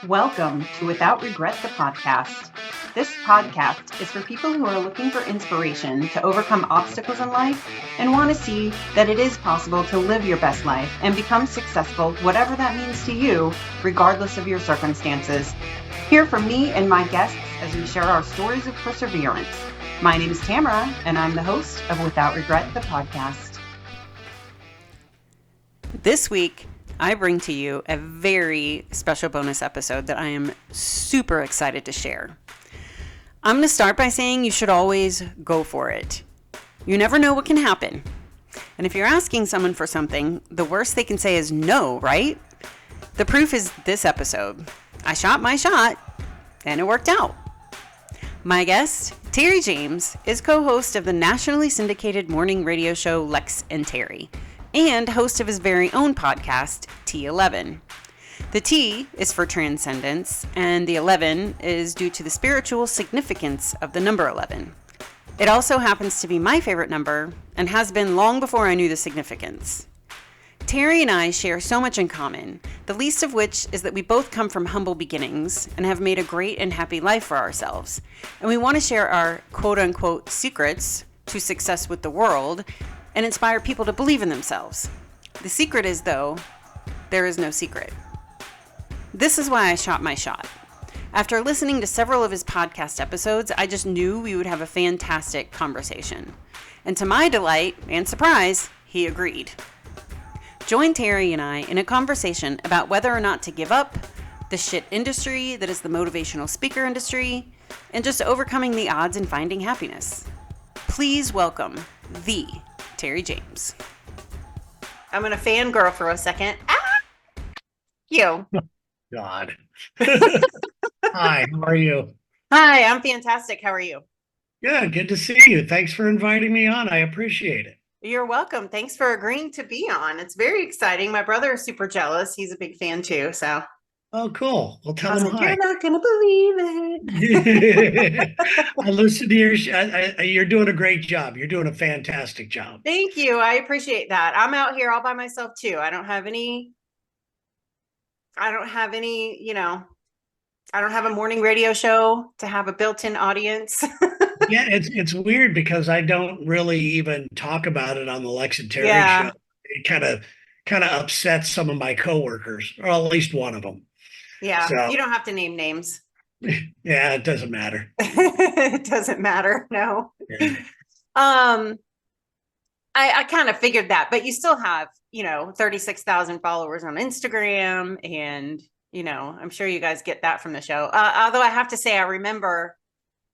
Welcome to Without Regret, the podcast. This podcast is for people who are looking for inspiration to overcome obstacles in life and want to see that it is possible to live your best life and become successful, whatever that means to you, regardless of your circumstances. Hear from me and my guests as we share our stories of perseverance. My name is Tamara, and I'm the host of Without Regret, the podcast. This week, I bring to you a very special bonus episode that I am super excited to share. I'm going to start by saying you should always go for it. You never know what can happen. And if you're asking someone for something, the worst they can say is no, right? The proof is this episode. I shot my shot, and it worked out. My guest, Terry Jaymes, is co-host of the nationally syndicated morning radio show Lex and Terry, and host of his very own podcast, T11. The T is for transcendence, and the 11 is due to the spiritual significance of the number 11. It also happens to be my favorite number, and has been long before I knew the significance. Terry and I share so much in common, the least of which is that we both come from humble beginnings and have made a great and happy life for ourselves. And we want to share our quote-unquote secrets to success with the world and inspire people to believe in themselves. The secret is, though, there is no secret. This is why I shot my shot. After listening to several of his podcast episodes, I just knew we would have a fantastic conversation. And to my delight and surprise, he agreed. Join Terry and I in a conversation about whether or not to give up the shit industry that is the motivational speaker industry, and just overcoming the odds and finding happiness. Please welcome the Terry Jaymes. I'm going to fangirl for a second. You. God. Hi, how are you? Hi, I'm fantastic. How are you? Good to see you. Thanks for inviting me on. I appreciate it. You're welcome. Thanks for agreeing to be on. It's very exciting. My brother is super jealous. He's a big fan too. So. Oh, cool. Well, tell I was him like, hi. you're not going to believe it. I listened to you're doing a great job. You're doing a fantastic job. Thank you. I appreciate that. I'm out here all by myself too. I don't have any, I don't have a morning radio show to have a built-in audience. Yeah, it's weird because I don't really even talk about it on the Lex and Terry show. It kind of upsets some of my coworkers, or at least one of them. Yeah, so, you don't have to name names. Yeah, it doesn't matter. It doesn't matter. No. Yeah. I kind of figured that, but you still have, 36,000 followers on Instagram, and, I'm sure you guys get that from the show. Although I have to say, I remember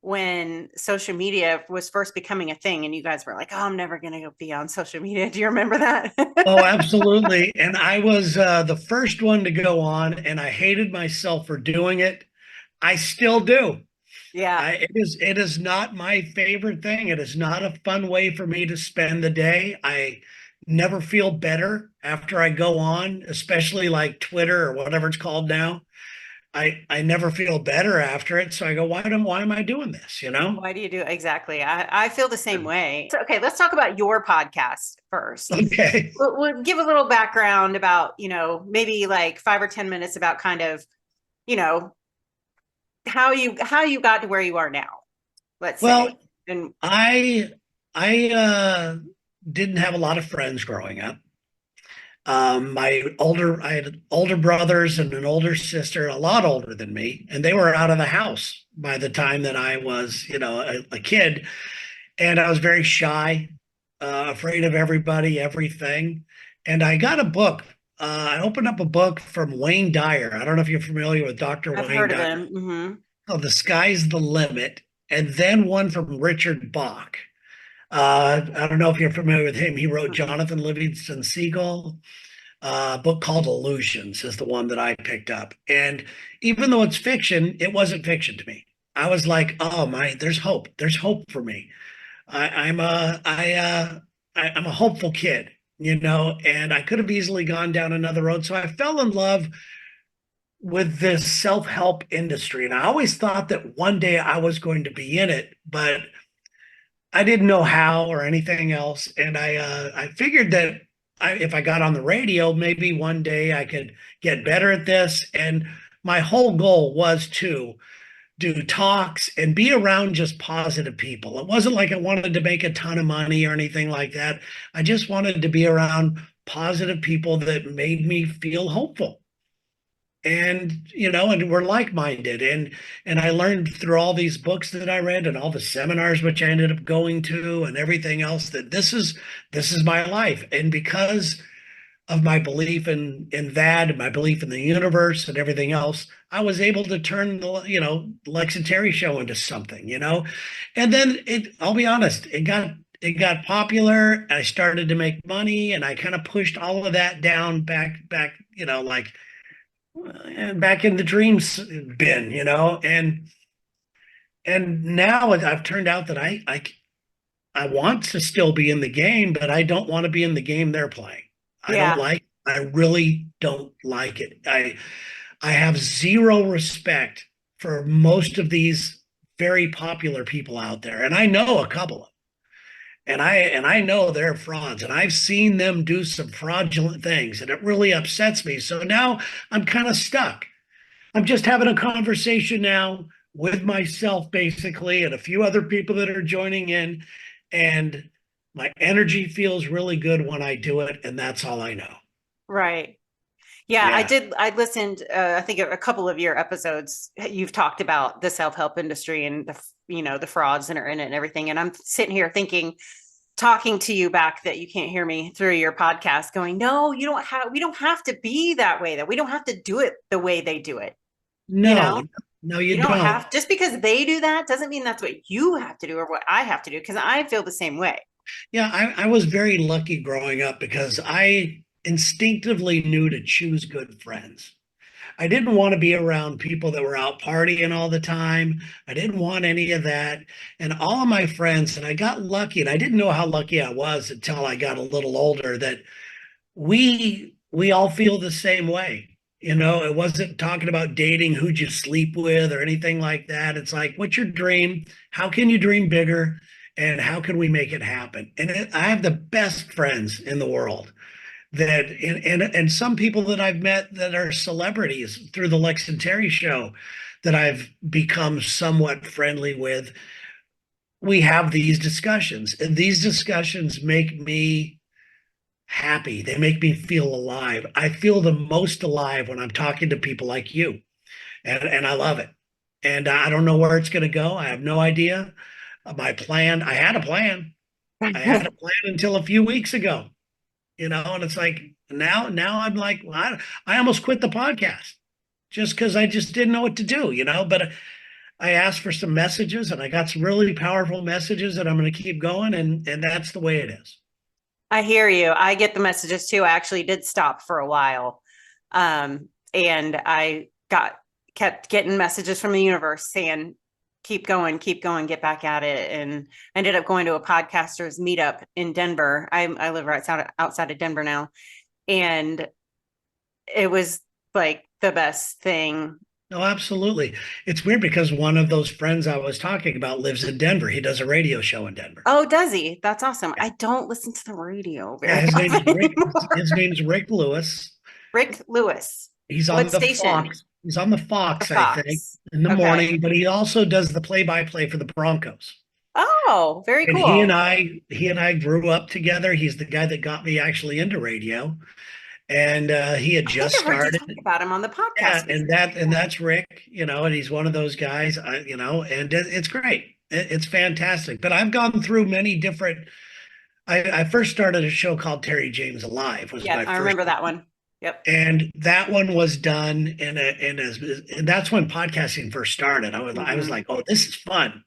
when social media was first becoming a thing and you guys were like, oh, I'm never going to be on social media. Do you remember that? Oh, absolutely. And I was the first one to go on, and I hated myself for doing it. I still do. Yeah. It is not my favorite thing. It is not a fun way for me to spend the day. I never feel better after I go on, especially like Twitter or whatever it's called now. I never feel better after it. So I go, why am I doing this? Why do you do it? Exactly. I feel the same way. So, okay, let's talk about your podcast first. Okay. We'll give a little background about, maybe like 5 or 10 minutes about kind of, how you got to where you are now. Let's say. Well, and I didn't have a lot of friends growing up. I had older brothers and an older sister, a lot older than me, and they were out of the house by the time that I was, a kid. And I was very shy, afraid of everybody, everything. And I got a book. I opened up a book from Wayne Dyer. I don't know if you're familiar with Dr. I've Wayne heard Dyer. Of him. Mm-hmm. Oh, The Sky's the Limit. And then one from Richard Bach. I don't know if you're familiar with him. He wrote Jonathan Livingston Seagull. A book called Illusions is the one that I picked up. And even though it's fiction, it wasn't fiction to me. I was like, oh my, there's hope. There's hope for me. I'm a hopeful kid, and I could have easily gone down another road. So I fell in love with this self-help industry. And I always thought that one day I was going to be in it, but I didn't know how or anything else. And I figured that if I got on the radio, maybe one day I could get better at this. And my whole goal was to do talks and be around just positive people. It wasn't like I wanted to make a ton of money or anything like that. I just wanted to be around positive people that made me feel hopeful. And and we're like-minded, and I learned through all these books that I read and all the seminars which I ended up going to and everything else that this is my life. And because of my belief in that and my belief in the universe and everything else, I was able to turn the Lex and Terry show into something, and then I'll be honest, it got popular. I started to make money, and I kind of pushed all of that down back, like back in the dreams bin, and now I've turned out that I want to still be in the game, but I don't want to be in the game they're playing. Yeah. I really don't like it. I have zero respect for most of these very popular people out there. And I know a couple of them. And I know they're frauds, and I've seen them do some fraudulent things, and it really upsets me. So now I'm kind of stuck. I'm just having a conversation now with myself, basically, and a few other people that are joining in. And my energy feels really good when I do it. And that's all I know. Right. Yeah, I Yeah. did. I listened, I think a couple of your episodes, you've talked about the self-help industry and the frauds that are in it and everything. And I'm sitting here thinking, talking to you back that you can't hear me through your podcast going, no, we don't have to be that way, that we don't have to do it the way they do it. You No, know, no, you you don't don't. have, just because they do that doesn't mean that's what you have to do or what I have to do. Cause I feel the same way. Yeah, I was very lucky growing up because I instinctively knew to choose good friends. I didn't want to be around people that were out partying all the time. I didn't want any of that. And all of my friends, and I got lucky, and I didn't know how lucky I was until I got a little older, that we all feel the same way. It wasn't talking about dating who'd you sleep with or anything like that. It's like, what's your dream? How can you dream bigger? And how can we make it happen? And I have the best friends in the world that and some people that I've met that are celebrities through the Lex and Terry show that I've become somewhat friendly with. We have these discussions, and these discussions make me happy. They make me feel alive. I feel the most alive when I'm talking to people like you, and I love it. And I don't know where it's going to go. I have no idea. My plan, I had a plan. I had a plan until a few weeks ago, and it's like now I'm like, well, I almost quit the podcast just because I just didn't know what to do, but I asked for some messages, and I got some really powerful messages, and I'm going to keep going. And that's the way it is. I hear you. I get the messages too. I actually did stop for a while. And I kept getting messages from the universe saying, keep going, get back at it. And I ended up going to a podcasters meetup in Denver. I live right outside of Denver now. And it was like the best thing. No, absolutely. It's weird because one of those friends I was talking about lives in Denver. He does a radio show in Denver. Oh, does he? That's awesome. I don't listen to the radio Yeah, very often His anymore. name's Rick Lewis. Rick Lewis. He's on What the station? Fox. He's on the The Fox, I think, Fox. in the Okay. morning, but he also does the play-by-play for the Broncos. Oh, very And he and cool. I grew up together. He's the guy that got me actually into radio. And he had I think just I've heard you started. talk about him on the Yeah, podcast and before. that's Rick, and he's one of those guys, and it's great. It's fantastic. But I've gone through many different. I first started a show called Terry Jaymes Alive was Yep, my I first, remember that one. Yep. and that one was done and that's when podcasting first started. I was Hmm. like, oh, this is fun.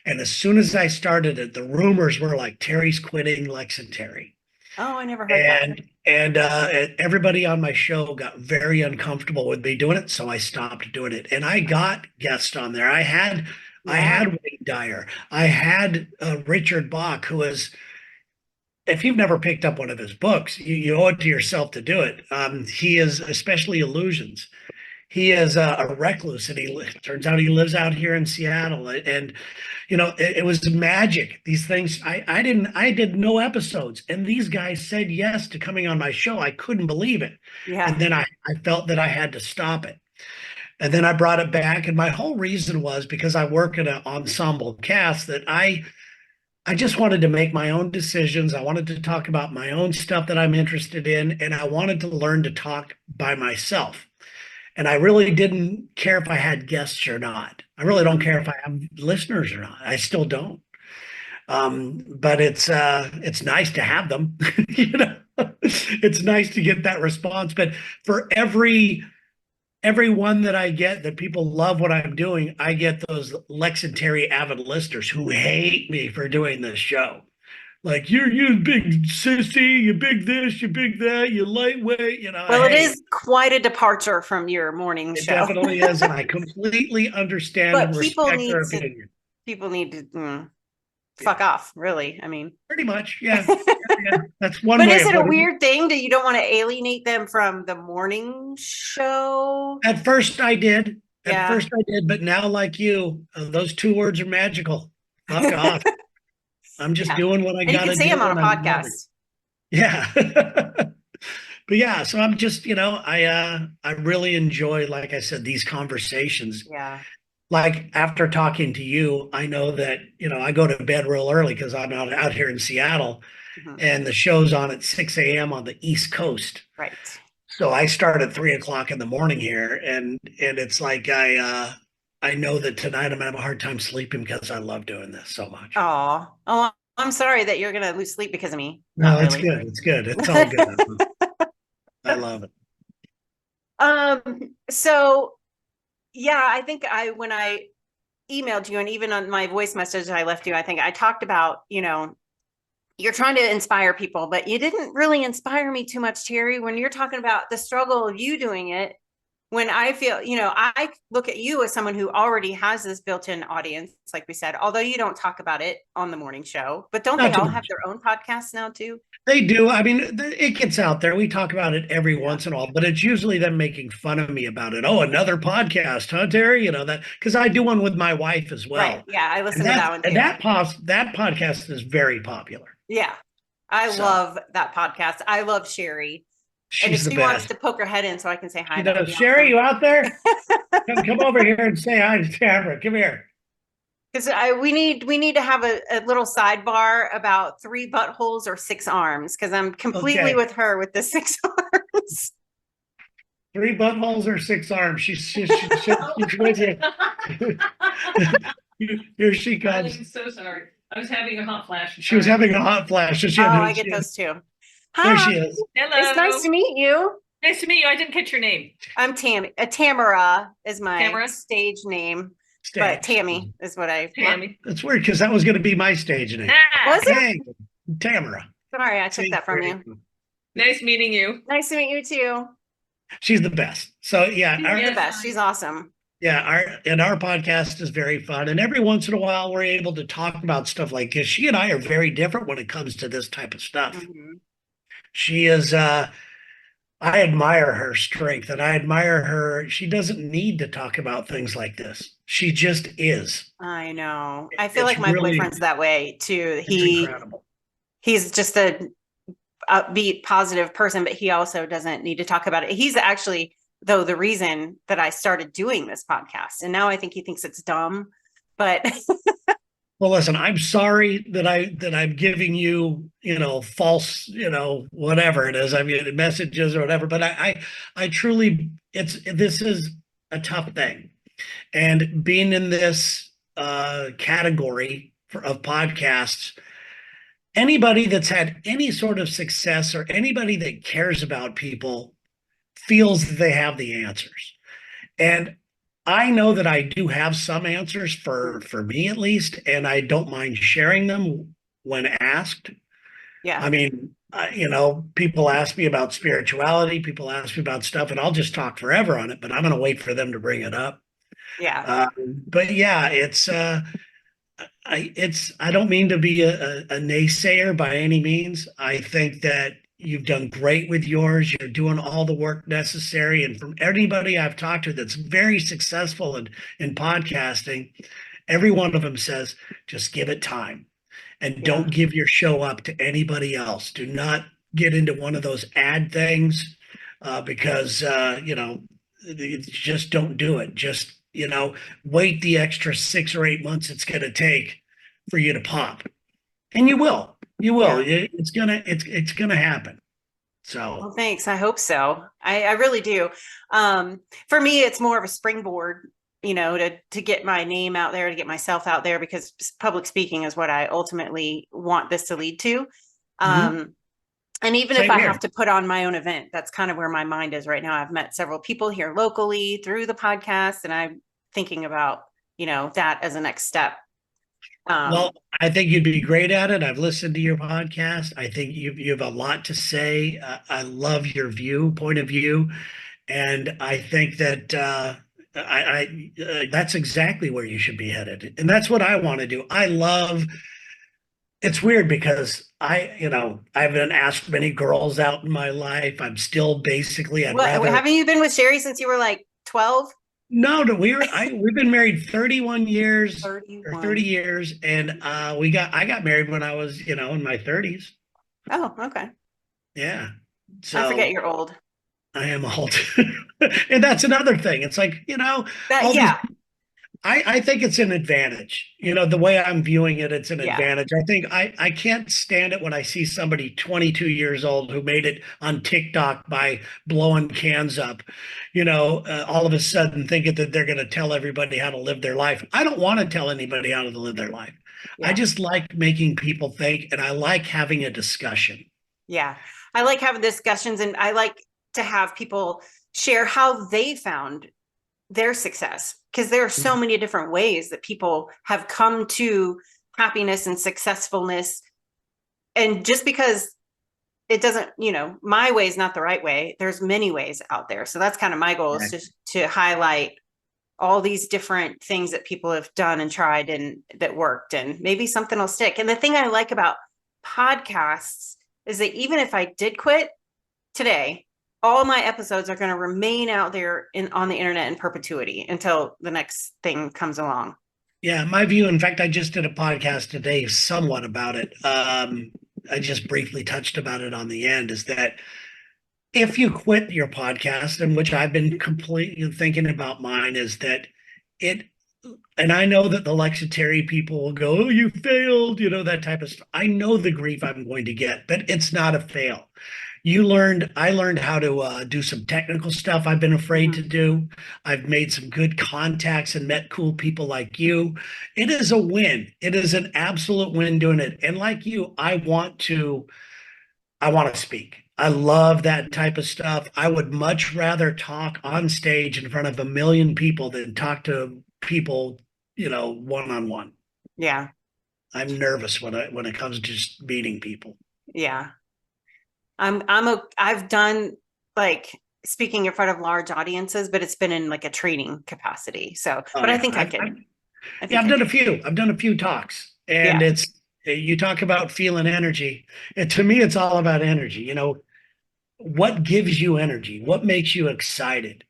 And as soon as I started it, the rumors were like Terry's quitting Lex and Terry. Oh, I never heard that. And everybody on my show got very uncomfortable with me doing it, so I stopped doing it. And I got guests on there. I Yeah. had Wayne Dyer. I had Richard Bach, who is, if you've never picked up one of his books, you owe it to yourself to do it. He is, especially Illusions. He is a recluse, and turns out he lives out here in Seattle. And it was magic. These things, I did no episodes, and these guys said yes to coming on my show. I couldn't believe it. And Yeah. then I felt that I had to stop it. And then I brought it back. And my whole reason was because I work in an ensemble cast that I just wanted to make my own decisions. I wanted to talk about my own stuff that I'm interested in, and I wanted to learn to talk by myself. And I really didn't care if I had guests or not. I really don't care if I have listeners or not. I still don't. But it's nice to have them. You know, it's nice to get that response. But for every one that I get that people love what I'm doing, I get those Lex and Terry avid listeners who hate me for doing this show. Like you big sissy, you big this, you big that, you lightweight, you know. Well, it Hey, is quite a departure from your morning it show. definitely is, and I completely understand and But respect their opinion. people need to fuck off, really. I mean, Pretty much, yeah. Yeah. That's one but way is of it a putting it. weird thing that you don't want to alienate them from the morning show? At first I did. At Yeah. first I did, but now, like you, those two words are magical. Fuck off. I'm just Yeah. doing what I And you got can to say I'm do, on a and I'm loving it. podcast. Yeah. But yeah, so I'm just, I really enjoy, like I said, these conversations. Yeah. Like after talking to you, I know that, I go to bed real early because I'm out here in Seattle, Mhm. and the show's on at 6 a.m. on the East Coast. Right. So I start at 3 o'clock in the morning here, and it's like I know that tonight I'm gonna have a hard time sleeping because I love doing this so much. Oh, I'm sorry that you're gonna lose sleep because of me. No, Not it's really. good. It's good. It's all good. I love it. So yeah, I think when I emailed you and even on my voice message I left you, I think I talked about, you're trying to inspire people, but you didn't really inspire me too much, Terry, when you're talking about the struggle of you doing it. When I feel, I look at you as someone who already has this built-in audience, like we said, although you don't talk about it on the morning show, but don't they Not too all have much. their own podcasts now too? They do. I mean, it gets out there. We talk about it every Yeah. once in a while, but it's usually them making fun of me about it. Oh, another podcast, huh, Terry? That because I do one with my wife as Right. well, Yeah. I and listen to that one too. that podcast is very popular. Yeah. I So love that podcast. I love Sherry. And if she's the she wants best. to poke her head in so I can say hi, She that would does. be Sherry, awesome. you out there? Come over here and say hi to Tamara. Come here. Because we need to have a little sidebar about 3 buttholes or 6 arms, because I'm completely Okay. with her with the 6 arms. 3 buttholes or 6 arms. She's with you. Here she comes. I'm so sorry. I was having a hot flash. She was having a hot flash. Oh, I get those too. There Hi, she is. Hello. it's nice to meet you. Nice to meet you. I didn't catch your name. I'm Tammy. Tamara is my Tamara? stage name, but Stage. Tammy is what I. Tammy. That's weird because that was going to be my stage name. Ah, Was it? Hey, Tamara. Sorry, I took that from you. nice meeting you. Nice to meet you too. She's the best. So yeah, You're Yes. the best. She's awesome. our podcast is very fun, and every once in a while we're able to talk about stuff like this. She and I are very different when it comes to this type of stuff. Mhm. She is. I admire her strength, and I admire her. She doesn't need to talk about things like this. She just is. I know. I feel It's like my really- boyfriend's that way too. It's incredible. He's just a upbeat, positive person, but he also doesn't need to talk about it. He's actually, though, the reason that I started doing this podcast. And now I think he thinks it's dumb, but Well, listen, I'm sorry that I'm giving you, false, whatever it is. I mean, messages or whatever. But I truly, this is a tough thing, and being in this category of podcasts, anybody that's had any sort of success or anybody that cares about people feels that they have the answers, and I know that I do have some answers for me at least, and I don't mind sharing them when asked. yeah. I mean, people ask me about spirituality, people ask me about stuff, and I'll just talk forever on it, but I'm going to wait for them to bring it up. Yeah. But yeah, I don't mean to be a naysayer by any means. I think that you've done great with yours. You're doing all the work necessary. And from anybody I've talked to that's very successful in podcasting, every one of them says, just give it time and don't give your show up to anybody else. Do not get into one of those ad things because, just don't do it. Just, wait the extra 6 or 8 months it's going to take for you to pop. And you will, Yeah. it's going to happen. Well, So, thanks. I hope so. I really do. For me, it's more of a springboard, to get my name out there, to get myself out there, because public speaking is what I ultimately want this to lead to. mhm, And even if same I here. have to put on my own event, that's kind of where my mind is right now. I've met several people here locally through the podcast, and I'm thinking about, that as a next step. Well, I think you'd be great at it. I've listened to your podcast. I think you have a lot to say. I love your point of view, and I think that that's exactly where you should be headed, and that's what I want to do. I love. It's weird because I haven't asked many girls out in my life. I'm still basically. I'd What rather. haven't you been with Sherry since you were like 12? No, no, we've been married 31 years or 30 31. years, and I got married when I was, in my 30s. Oh, okay. Yeah. I forget So you're old. I am old. And that's another thing. It's like, That, all these yeah, I think it's an advantage. The way I'm viewing it, it's an yeah, advantage. I think I can't stand it when I see somebody 22 years old who made it on TikTok by blowing cans up, all of a sudden thinking that they're going to tell everybody how to live their life. I don't want to tell anybody how to live their life. I yeah, just like making people think, and I like having a discussion. yeah. I like having discussions, and I like to have people share how they found their success, because there are so many different ways that people have come to happiness and successfulness. And just because it doesn't, my way is not the right way, there's many ways out there. So that's kind of my goal, is Right. to highlight all these different things that people have done and tried and that worked, and maybe something will stick. And the thing I like about podcasts is that even if I did quit today, all my episodes are going to remain out there on the internet in perpetuity until the next thing comes along. Yeah, my view, in fact, I just did a podcast today somewhat about it. I just briefly touched about it on the end, is that if you quit your podcast, and which I've been completely thinking about mine, is that it, and I know that the Lex and Terry people will go, "Oh, you failed," that type of stuff. I know the grief I'm going to get, but it's not a fail. I learned how to do some technical stuff I've been afraid to Mhm. do. I've made some good contacts and met cool people like you. It is a win. It is an absolute win doing it. And like you, I want to speak. I love that type of stuff. I would much rather talk on stage in front of a million people than talk to people, one on one. Yeah. I'm nervous when it comes to just meeting people. Yeah. I've done like speaking in front of large audiences, but it's been in like a training capacity. So, Oh but yeah, I yeah, think I can. I've done a few talks, and Yeah. you talk about feeling energy. And to me, it's all about energy. What gives you energy? What makes you excited?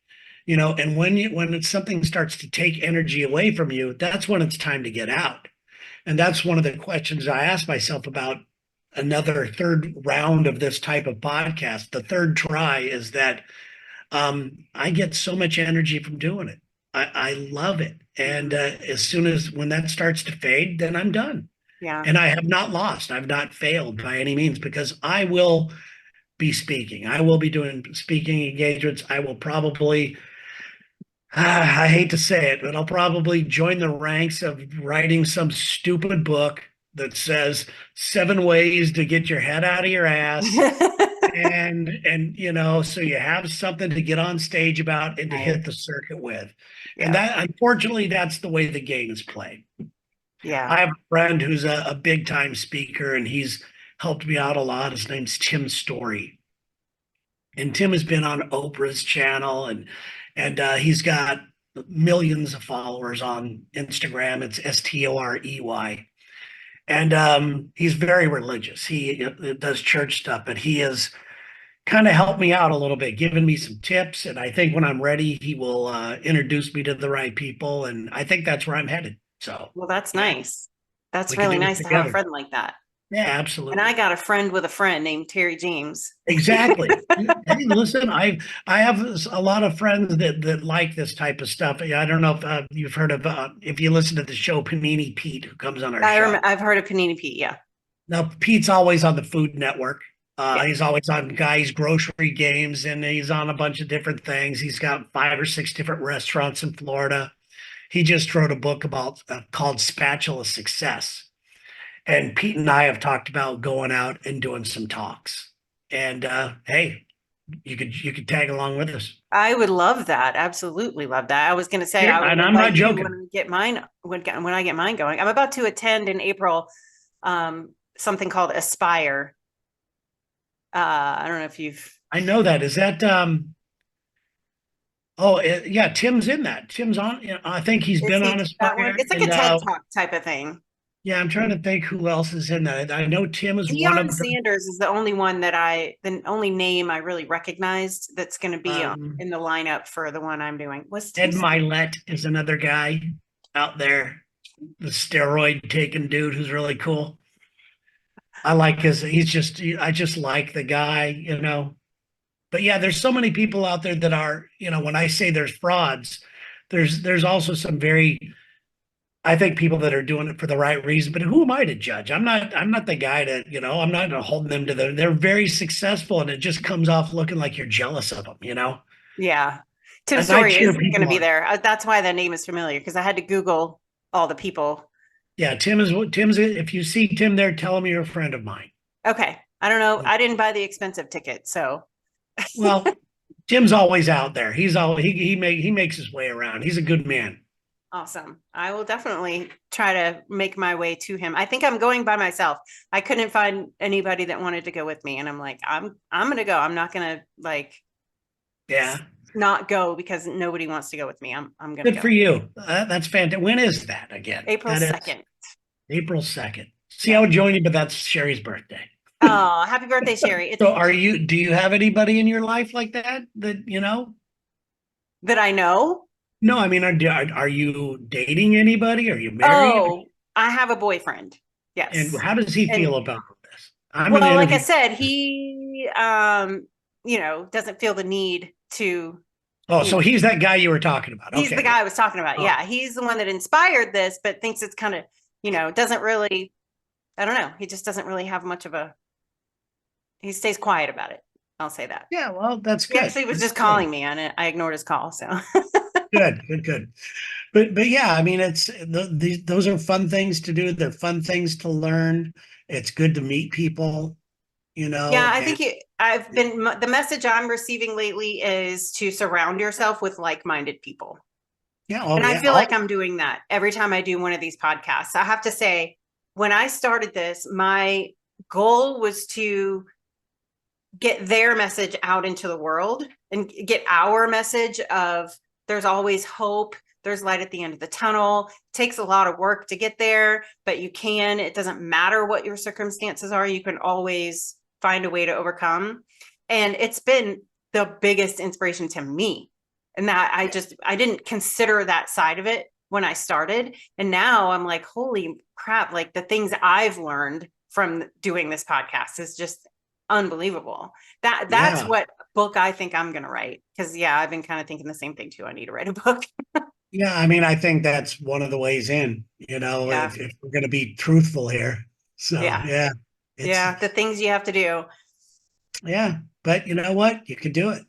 And something starts to take energy away from you, that's when it's time to get out. And that's one of the questions I ask myself about another third round of this type of podcast. The third try is that I get so much energy from doing it. I love it. And Mhm. as soon as when that starts to fade, then I'm done. Yeah. And I have not lost. I've not failed by any means, because I will be speaking. I will be doing speaking engagements. I will probably, I hate to say it, but I'll probably join the ranks of writing some stupid book that says 7 ways to get your head out of your ass, and so you have something to get on stage about and to Right. hit the circuit with. And Yeah. that, unfortunately, that's the way the game is played. Yeah. I have a friend who's a big time speaker, and he's helped me out a lot. His name's Tim Story, and Tim has been on Oprah's channel, and he's got millions of followers on Instagram. It's Storey, and he's very religious. He does church stuff, but he has kind of helped me out a little bit, given me some tips. And I think when I'm ready, he will introduce me to the right people. And I think that's where I'm headed. So Well, that's yeah, nice. That's we can really do it nice to have a together. friend like that. Yeah, And absolutely. I got a friend with a friend named Terry Jaymes. Exactly. Hey, listen, I have a lot of friends that like this type of stuff. I don't know if you've heard of if you listen to the show Panini Pete, who comes on our show. I've heard of Panini Pete. Yeah. Now Pete's always on the Food Network. Yeah. He's always on Guy's Grocery Games, and he's on a bunch of different things. He's got 5 or 6 different restaurants in Florida. He just wrote a book about called Spatula Success. And Pete and I have talked about going out and doing some talks. And hey, you could tag along with us. I would love that. Absolutely love that. I was going to say I And will I'm not invite you when joking. I get mine when I get mine going. I'm about to attend in April something called Aspire. I don't know if you've I know that. Is that oh yeah, Tim's in that. Tim's on, I think he's is been he on that one? Aspire. It's like a And TED Talk type of thing. yeah, I'm trying to think who else is in that. I know Tim is one Deion of the Sanders is the only name I really recognized that's going to be in the lineup for the one I'm doing. Was Tim? Ed Milet is another guy out there, the steroid taking dude who's really cool. I like his, I just like the guy. But yeah, there's so many people out there that are, when I say there's frauds, there's also some very, I think people that are doing it for the right reason. But who am I to judge? I'm not the guy to, I'm not holding them to they're very successful, and it just comes off looking like you're jealous of them. Yeah. Tim And I Story cheer is going to people be on. there. That's why the name is familiar because I had to Google all the people. Yeah, Tim's. If you see Tim there, tell him you're a friend of mine. Okay. I don't know. I didn't buy the expensive ticket, so Well, Tim's always out there. He's always he makes his way around. He's a good man. awesome. I will definitely try to make my way to him. I think I'm going by myself. I couldn't find anybody that wanted to go with me, and I'm like, I'm going to go. I'm not going to like Yeah, not go because nobody wants to go with me. I'm going to good go. for you. That's fantastic. When is that again? April That is 2nd. April 2nd. See, I Yeah. would join you, but that's Sherry's birthday. Oh, happy birthday, Sherry. So do you have anybody in your life like that that? That I know. No, I mean, are you dating anybody? Are you married? Oh, I have a boyfriend. And Yes. how does he And feel about this? I'm going to well, like I interview. said, he doesn't feel the need to, Oh, you so know, he's that guy you were talking about. he's the Okay. guy I was talking about. Oh, Yeah, he's the one that inspired this, but thinks it's kind of, doesn't really, I don't know. He just doesn't really have much of he stays quiet about it. I'll say that. yeah. Well, that's He good. actually was That's just good. calling me on it. I ignored his call. So Good, good, good. But yeah, I mean, those are fun things to do. They're fun things to learn. It's good to meet people. yeah, I And think the message I'm receiving lately is to surround yourself with like-minded people. yeah, oh And I yeah, feel like I'm doing that every time I do one of these podcasts. I have to say, when I started this, my goal was to get their message out into the world and get our message of there's always hope. There's light at the end of the tunnel. It takes a lot of work to get there, but it doesn't matter what your circumstances are. You can always find a way to overcome. And it's been the biggest inspiration to me. And that I didn't consider that side of it when I started. And now I'm like, holy crap, like the things I've learned from doing this podcast is just unbelievable. That's yeah, what book I think I'm going to write. Cause yeah, I've been kind of thinking the same thing too. I need to write a book. yeah. I mean, I think that's one of the ways in. Yeah. If we're going to be truthful here. So Yeah. yeah, it's Yeah. The things you have to do. yeah. But you know what? You can do it.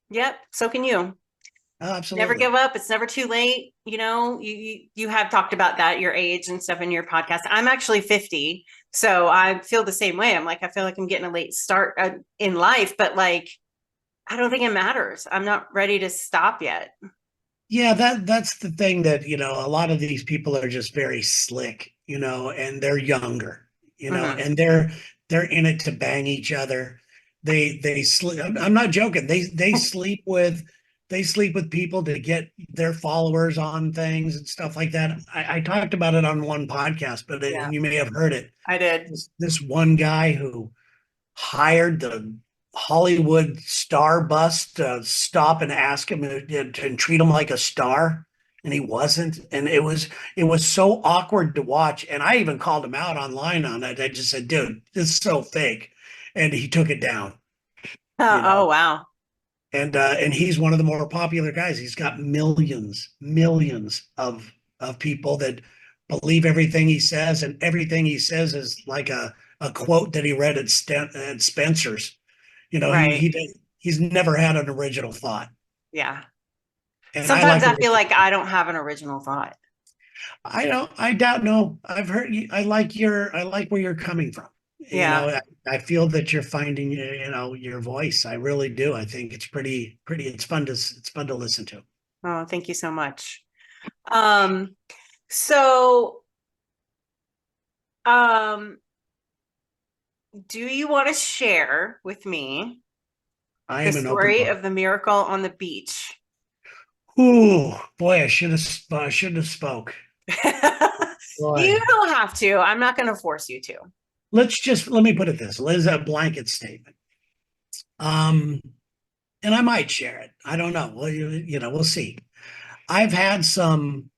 Yep. So can you. Oh, Never absolutely. give up. It's never too late. You have talked about that, your age and stuff in your podcast. I'm actually 50. So I feel the same way. I feel like I'm getting a late start in life, but like, I don't think it matters. I'm not ready to stop yet. Yeah, that's the thing that, a lot of these people are just very slick, and they're younger, Mm-hmm. and they're in it to bang each other. They sleep. I'm not joking. They sleep with people to get their followers on things and stuff like that. I talked about it on one podcast, Yeah, and you may have heard it. I did. This one guy who hired the Hollywood star bus to stop and ask him and treat him like a star. and he wasn't. And it was so awkward to watch. And I even called him out online on it. I just said, dude, this is so fake. And he took it down, you Oh, know. wow. And he's one of the more popular guys. He's got millions of people that believe everything he says, and everything he says is like a quote that he read at Spencer's. You know, Right. he's never had an original thought. Yeah. And I Sometimes like I feel like I don't have an original thought. I doubt no. I've heard you. I like where you're coming from. You know, Yeah. I feel that you're finding, your voice. I really do. I think it's pretty, it's fun to listen to. Oh, thank you so much. Um, so, um, do you want to share with me I the am an open story book. of the miracle on the beach? Ooh, boy, I should have spoke. You Boy, don't have to. I'm not going to force you to. let me put it this. Let's a blanket statement. Um, and I might share it. I don't know. Well, we'll see. I've had some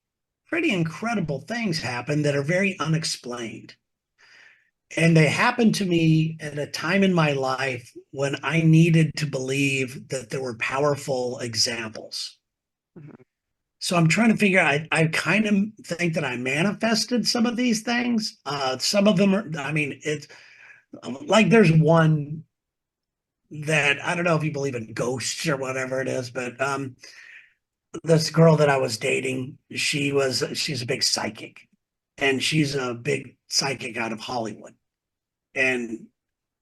pretty incredible things happen that are very unexplained. And they happened to me at a time in my life when I needed to believe that there were powerful examples. Mhm. So I'm trying to figure out, I kind of think that I manifested some of these things. Some of them are, I mean, it's like there's one that I don't know if you believe in ghosts or whatever it is, but this girl that I was dating, she's a big psychic, and she's a big psychic out of Hollywood. And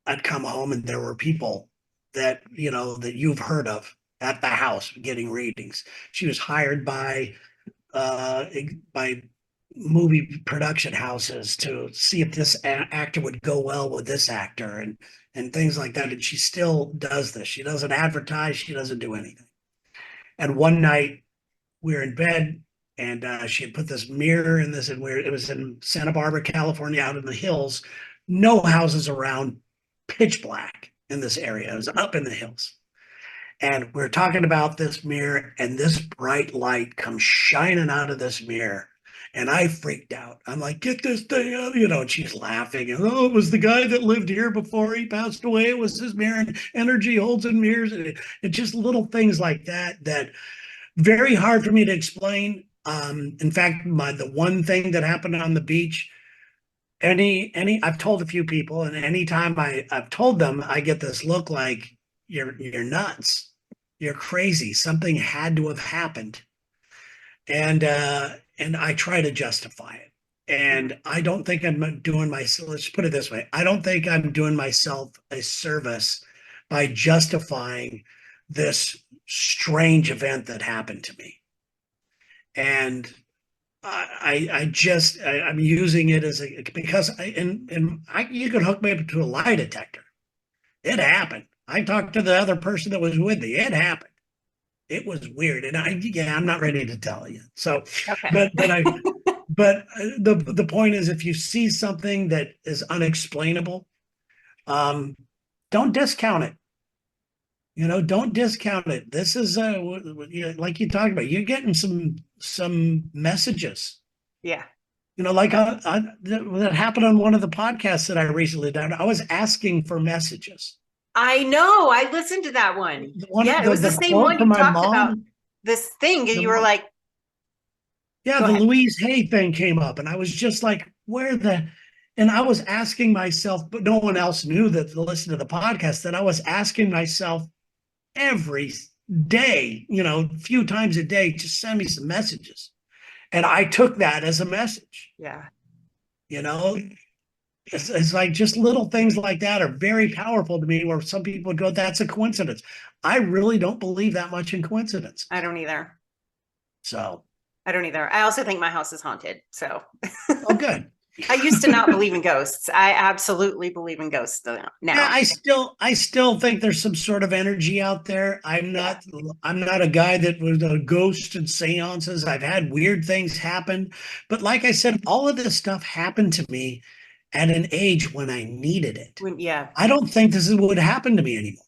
I'd come home and there were people that you've heard of at the house getting readings. She was hired uh, by movie production houses to see if this actor would go well with this actor and things like that. And she still does this. She doesn't advertise. She doesn't do anything. And one night we were in bed, and she had put this mirror in this, and it was in Santa Barbara, California, out in the hills, no houses around, pitch black in this area. It was up in the hills. And we're talking about this mirror, and this bright light comes shining out of this mirror. And I freaked out. I'm like, get this thing out, and she's laughing. And oh, it was the guy that lived here before he passed away. It was his mirror, and energy holds in mirrors. And just little things like that very hard for me to explain. In fact, the one thing that happened on the beach, I've told a few people, and anytime I've told them, I get this look like you're nuts, you're crazy. Something had to have happened, and I try to justify it. And I don't think I'm doing myself. Let's put it this way: I don't think I'm doing myself a service by justifying this strange event that happened to me. And I'm using it as because you could hook me up to a lie detector. It happened. I talked to the other person that was with me. It happened. It was weird, and I'm not ready to tell you. So, Okay. but the point is, if you see something that is unexplainable, um, don't discount it. Don't discount it. This is like you talked about. You're getting some messages. Yeah. Like that happened on one of the podcasts that I recently done. I was asking for messages. I know. I listened to that one. Yeah, it was the same quote one from you my talked about mom. this thing, and The, you were like, yeah, go the ahead. Louise Hay thing came up, and I was just like, and I was asking myself, but no one else knew that to listen to the podcast, that I was asking myself every day, a few times a day, just send me some messages. And I took that as a message. Yeah. You know, it's like just little things like that are very powerful to me, where some people would go, that's a coincidence. I really don't believe that much in coincidence. I don't either. So, I don't either. I also think my house is haunted. So, oh, good. I used to not believe in ghosts. I absolutely believe in ghosts now. Yeah, I still think there's some sort of energy out there. I'm not a guy that was a ghost and seances. I've had weird things happen, but like I said, all of this stuff happened to me at an age when I needed it. Yeah. I don't think this would happen to me anymore.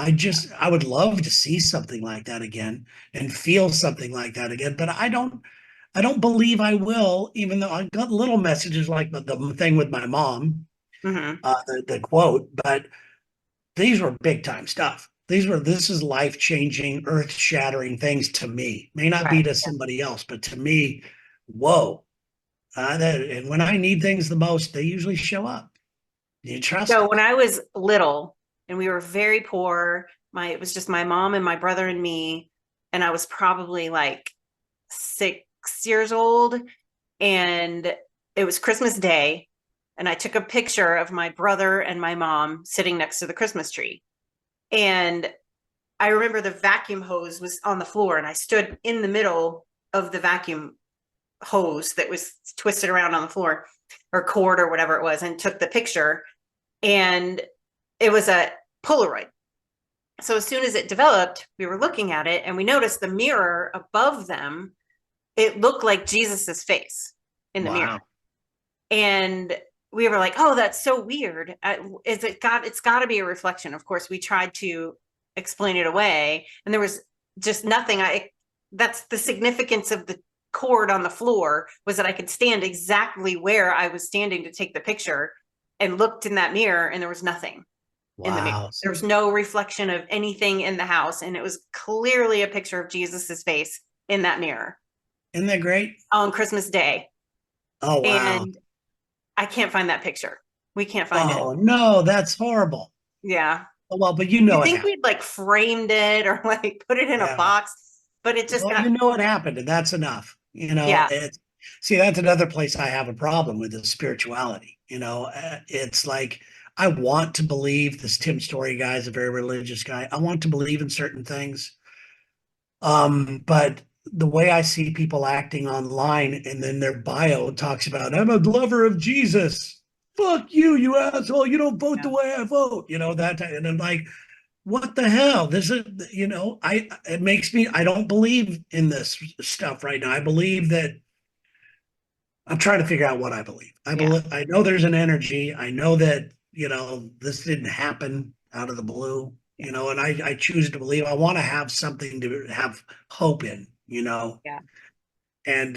I would love to see something like that again and feel something like that again, but I don't believe I will, even though I got little messages like the thing with my mom, Hmm. the quote, but these were big time stuff. This is life changing, earth shattering things to me. May not be Right. to somebody else, but to me, whoa. And when I need things the most, they usually show up. You trust So when it. I was little and we were very poor, it was just my mom and my brother and me, and I was probably like 6 years old, and it was Christmas Day, and I took a picture of my brother and my mom sitting next to the Christmas tree. And I remember the vacuum hose was on the floor, and I stood in the middle of the vacuum hose that was twisted around on the floor, or cord or whatever it was, and took the picture. And it was a Polaroid. So as soon as it developed, we were looking at it and we noticed the mirror above them. It looked like Jesus's face in the mirror. Wow. And we were like, oh, that's so weird. It's got to be a reflection. Of course, we tried to explain it away, and there was just nothing. That's the significance of the cord on the floor, was that I could stand exactly where I was standing to take the picture, and looked in that mirror, and there was nothing in the mirror. Wow. There was no reflection of anything in the house, and it was clearly a picture of Jesus's face in that mirror Isn't that great? on Christmas Day. Oh, wow. And I can't find that picture. We can't find it. Oh, no, that's horrible. Yeah. Oh, well, but you You know it think happened. we'd like framed it or like put it in a Yeah. box, but it just Well, got, you know what happened, and that's enough. yeah, See, that's another place I have a problem with is spirituality. It's like I want to believe this Tim Story guy is a very religious guy. I want to believe in certain things. But the way I see people acting online and then their bio talks about, I'm a lover of Jesus. Fuck you, you asshole. You don't vote the yeah, way I vote. And I'm like, what the hell? This is, it makes me, I don't believe in this stuff right now. I believe that I'm trying to figure out what I believe. yeah, I know there's an energy. I know that, this didn't happen out of the blue, and I choose to believe. I want to have something to have hope in. yeah, And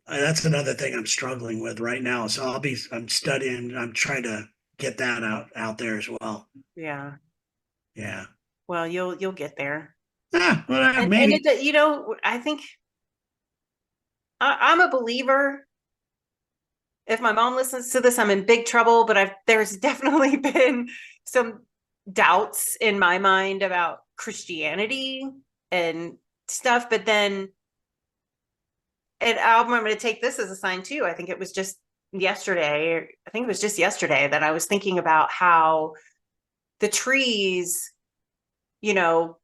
that's another thing I'm struggling with right now. So I'm studying, I'm trying to get that out there as well. yeah. Yeah. Well, you'll get there. Well, And maybe. I think I'm a believer. If my mom listens to this, I'm in big trouble, but there's definitely been some doubts in my mind about Christianity and stuff. But then, and I'm going to take this as a sign too. I think it was just yesterday, that I was thinking about how the trees, you know,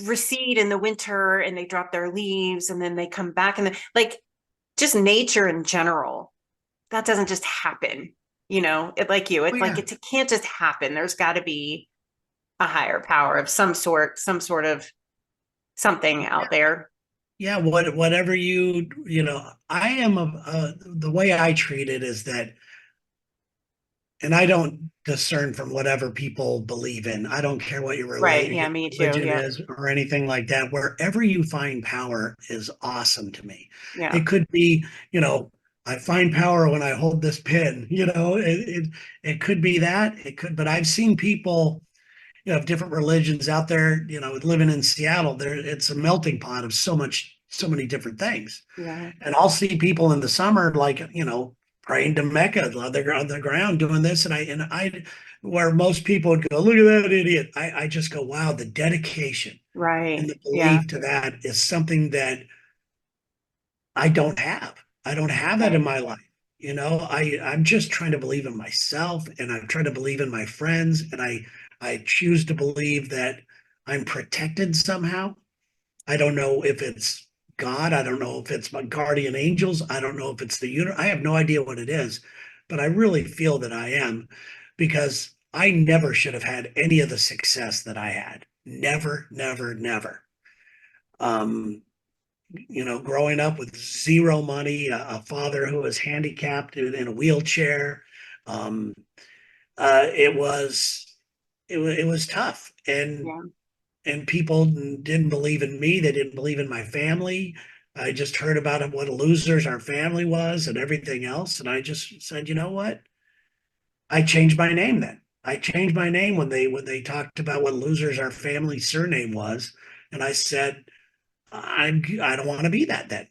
recede in the winter and they drop their leaves and then they come back, and like just nature in general, that doesn't just happen. Oh, It's like yeah. it can't just happen. There's got to be a higher power of some sort of something out there. Yeah, whatever I am the way I treat it is that, and I don't discern from whatever people believe in. I don't care what your Right. Yeah, me too. religion Yeah. is or anything like that. Wherever you find power is awesome to me. Yeah. It could be, I find power when I hold this pen. It could be that. It could, but I've seen people, of different religions out there, living in Seattle, it's a melting pot of so many different things. Yeah. And I'll see people in the summer, like, praying to Mecca on the ground doing this. Where most people would go, look at that idiot. I just go, wow, the dedication and Right. the Yeah. belief to that is something that I don't have. I don't have that in Right. my life. I'm just trying to believe in myself, and I'm trying to believe in my friends, and I choose to believe that I'm protected somehow. I don't know if it's God. I don't know if it's my guardian angels. I don't know if it's the universe. I have no idea what it is, but I really feel that I am, because I never should have had any of the success that I had. Never, never, never. Um, growing up with zero money, a father who was handicapped in a wheelchair. Um, it was it was tough. Yeah. And people didn't believe in me. They didn't believe in my family. I just heard about what losers our family was and everything else. And I just said, you know what? I changed my name then. I changed my name when they talked about what losers our family surname was. And I said, I don't want to be that then.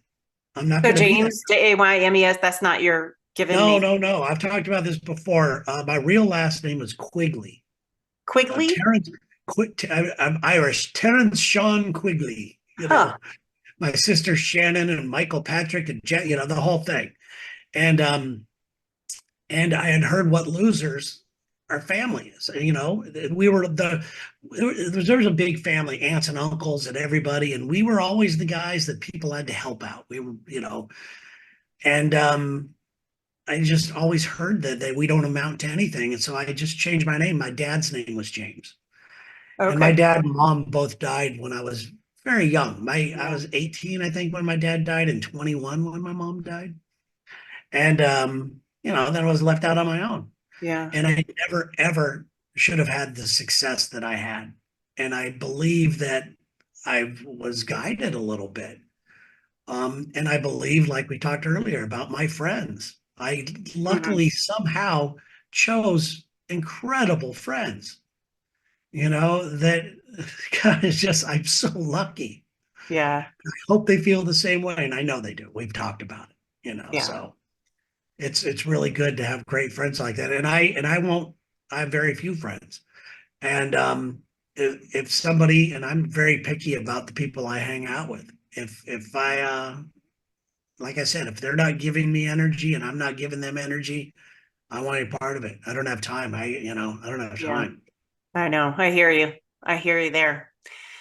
I'm not So going to be that. James, Jaymes, that's not your given No, name. no, no. I've talked about this before. My real last name is Quigley. Quigley? Terrence, I'm Irish. Terrence Sean Quigley. Huh. My sister Shannon and Michael Patrick and Jen, the whole thing. And and I had heard what losers our family is. We were there was a big family, aunts and uncles and everybody, and we were always the guys that people had to help out. We were, and I just always heard that we don't amount to anything, and so I just changed my name. My dad's name was James. And my Okay. dad and mom both died when I was very young. I Yeah. was 18, I think, when my dad died, and 21 when my mom died. And then I was left out on my own. Yeah. And I never ever should have had the success that I had. And I believe that I was guided a little bit. And I believe, like we talked earlier about my friends, I Mhm. luckily somehow chose incredible friends, that God is just, I'm so lucky. Yeah. I hope they feel the same way. And I know they do. We've talked about it, Yeah. so it's really good to have great friends like that. I have very few friends. And if somebody, and I'm very picky about the people I hang out with. If I like I said, if they're not giving me energy and I'm not giving them energy, I want any part of it. I don't have time. I don't have Yeah. time. I know. I hear you. I hear you there.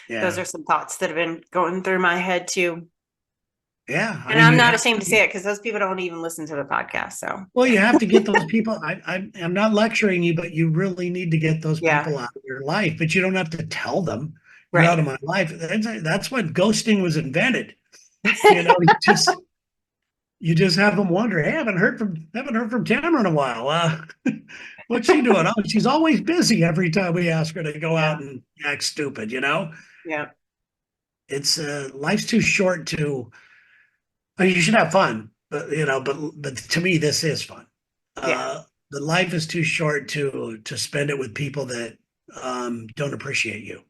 Those Yeah. are some thoughts that have been going through my head too. Yeah. I And mean, I'm you not have ashamed to to. say it because those people don't even listen to the podcast. So, Well, you have to get those people. I'm not lecturing you, but you really need to get those yeah. people out of your life. But you don't have to tell them you're out Right. of my life. That's what ghosting was invented. You just have them wonder. Hey, I haven't heard from Tamara in a while. What's she doing? Oh, she's always busy. Every time we ask her to go out Yeah. and act stupid. Yeah. It's life's too short to. I mean, you should have fun, but to me, this is fun. Yeah. The life is too short to spend it with people that don't appreciate you,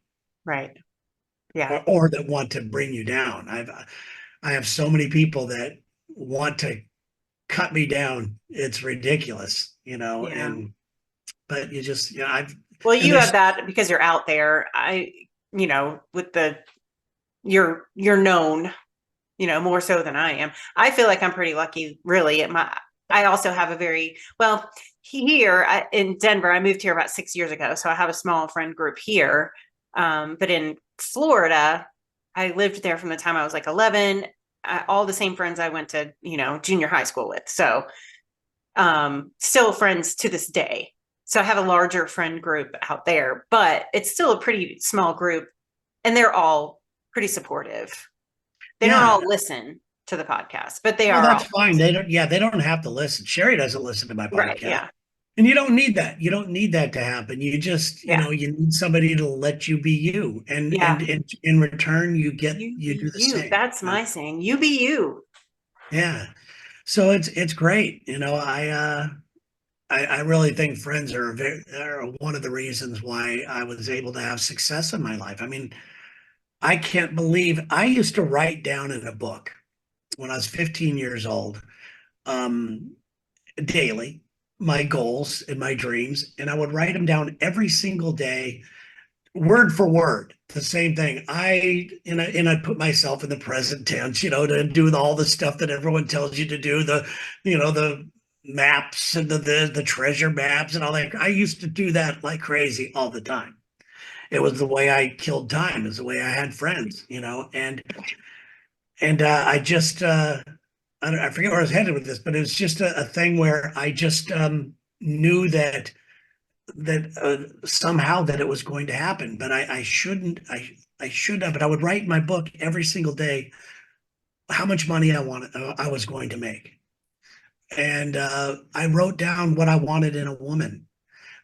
Right. Yeah. or that want to bring you down. I have so many people that want to cut me down. It's ridiculous, Yeah. and but you just, Well, and you have there's, that because you're out there. With you're known, more so than I am. I feel like I'm pretty lucky, really. I also have a very well here in Denver. I moved here about 6 years ago, so I have a small friend group here. But in Florida, I lived there from the time I was like 11. All the same friends I went to, junior high school with. So, still friends to this day. So I have a larger friend group out there, but it's still a pretty small group, and they're all pretty supportive. They don't yeah. all listen to the podcast, but they Well, are that's all fine. They don't. Yeah, they don't have to listen. Sherry doesn't listen to my right. podcast. Yeah. And you don't need that. You don't need that to happen. You just, Yeah. you need somebody to let you be you. And Yeah. in return, You you do be the you. same. That's my saying. You be you. Yeah. So it's great. I really think friends are one of the reasons why I was able to have success in my life. I mean, I can't believe I used to write down in a book when I was 15 years old, um, daily, my goals and my dreams, and I would write them down every single day, word for word, the same thing. I'd put myself in the present tense, to do all the stuff that everyone tells you to do, the maps and the treasure maps and all that. I used to do that like crazy all the time. It was the way I killed time, is the way I had friends, and I just I forget where I was headed with this, but it was just a thing where I just knew that somehow that it was going to happen, but I shouldn't. I should have. But I would write in my book every single day how much money I was going to make, and I wrote down what I wanted in a woman.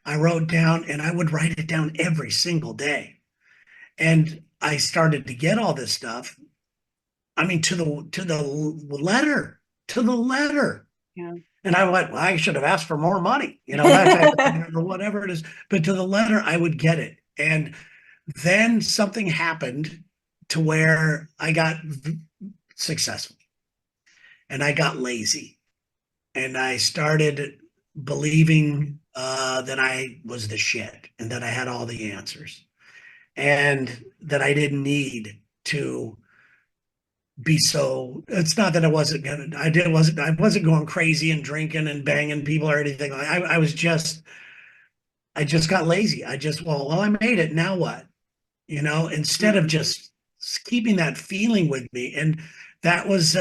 I wrote down, and I would write it down every single day. And I started to get all this stuff. I mean, to the letter, to the letter. Yeah. And I went, well, I should have asked for more money, that type of thing, or whatever it is. But to the letter, I would get it. And then something happened to where I got successful and I got lazy and I started believing that I was the shit and that I had all the answers and that I didn't need to be so. It's not that I wasn't gonna. I wasn't going crazy and drinking and banging people or anything. I was just. I just got lazy. Well, I made it. Now what? Instead of Mhm. just keeping that feeling with me. And that was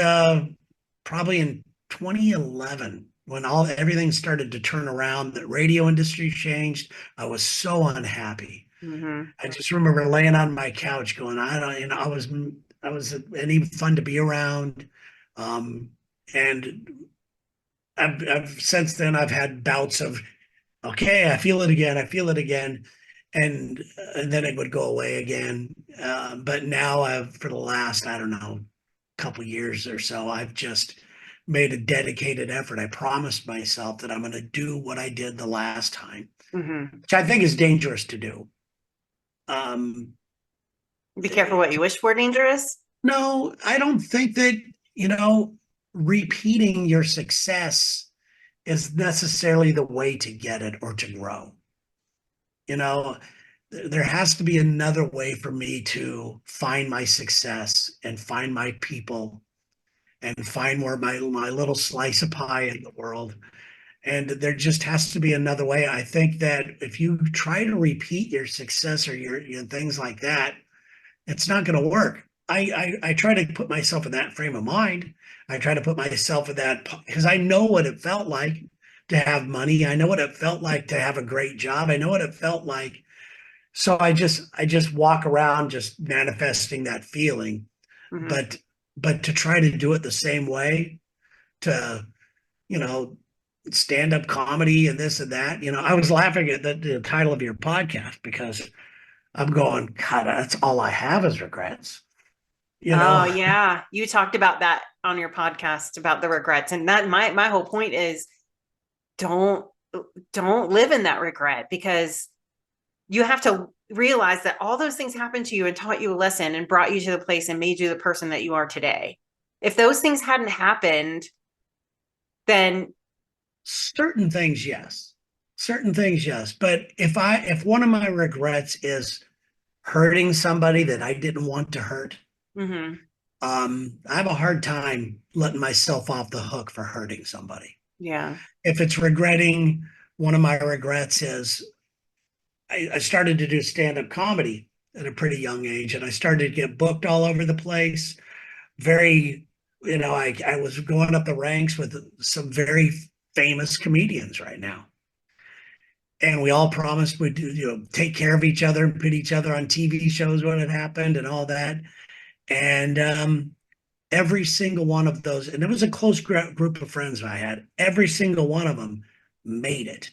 probably in 2011 when everything started to turn around. The radio industry changed. I was so unhappy. Mhm. I just remember laying on my couch going, I don't, I was any fun to be around. Um, and since then I've had bouts of, okay, I feel it again. I feel it again. And then it would go away again. But now for the last, I don't know, couple years or so, I've just made a dedicated effort. I promised myself that I'm going to do what I did the last time, Mhm. which I think is dangerous to do. Um, Be careful what you wish for, dangerous. no, I don't think that, you know, repeating your success is necessarily the way to get it or to grow. You know, there has to be another way for me to find my success and find my people and find where my little slice of pie in the world. And there just has to be another way. I think that if you try to repeat your success or your things like that, it's not going to work. I try to put myself in that frame of mind. I try to put myself in that because I know what it felt like to have money. I know what it felt like to have a great job. I know what it felt like. So I just walk around just manifesting that feeling. Mhm. But to try to do it the same way to, you know, stand up comedy and this and that. I was laughing at the title of your podcast because I'm going, God, that's all I have is regrets. You Oh know, yeah, you talked about that on your podcast about the regrets, and that my whole point is don't don't live in that regret, because you have to realize that all those things happened to you and taught you a lesson and brought you to the place and made you the person that you are today. If those things hadn't happened, then certain things, yes. Certain things, yes. But if one of my regrets is hurting somebody that I didn't want to hurt, mhm, I have a hard time letting myself off the hook for hurting somebody. yeah. If it's regretting, one of my regrets is I started to do stand-up comedy at a pretty young age, and I started to get booked all over the place. Very, I was going up the ranks with some very famous comedians right now. And we all promised we'd take care of each other and put each other on TV shows when it happened and all that. And every single one of those, and it was a close group of friends I had, every single one of them made it.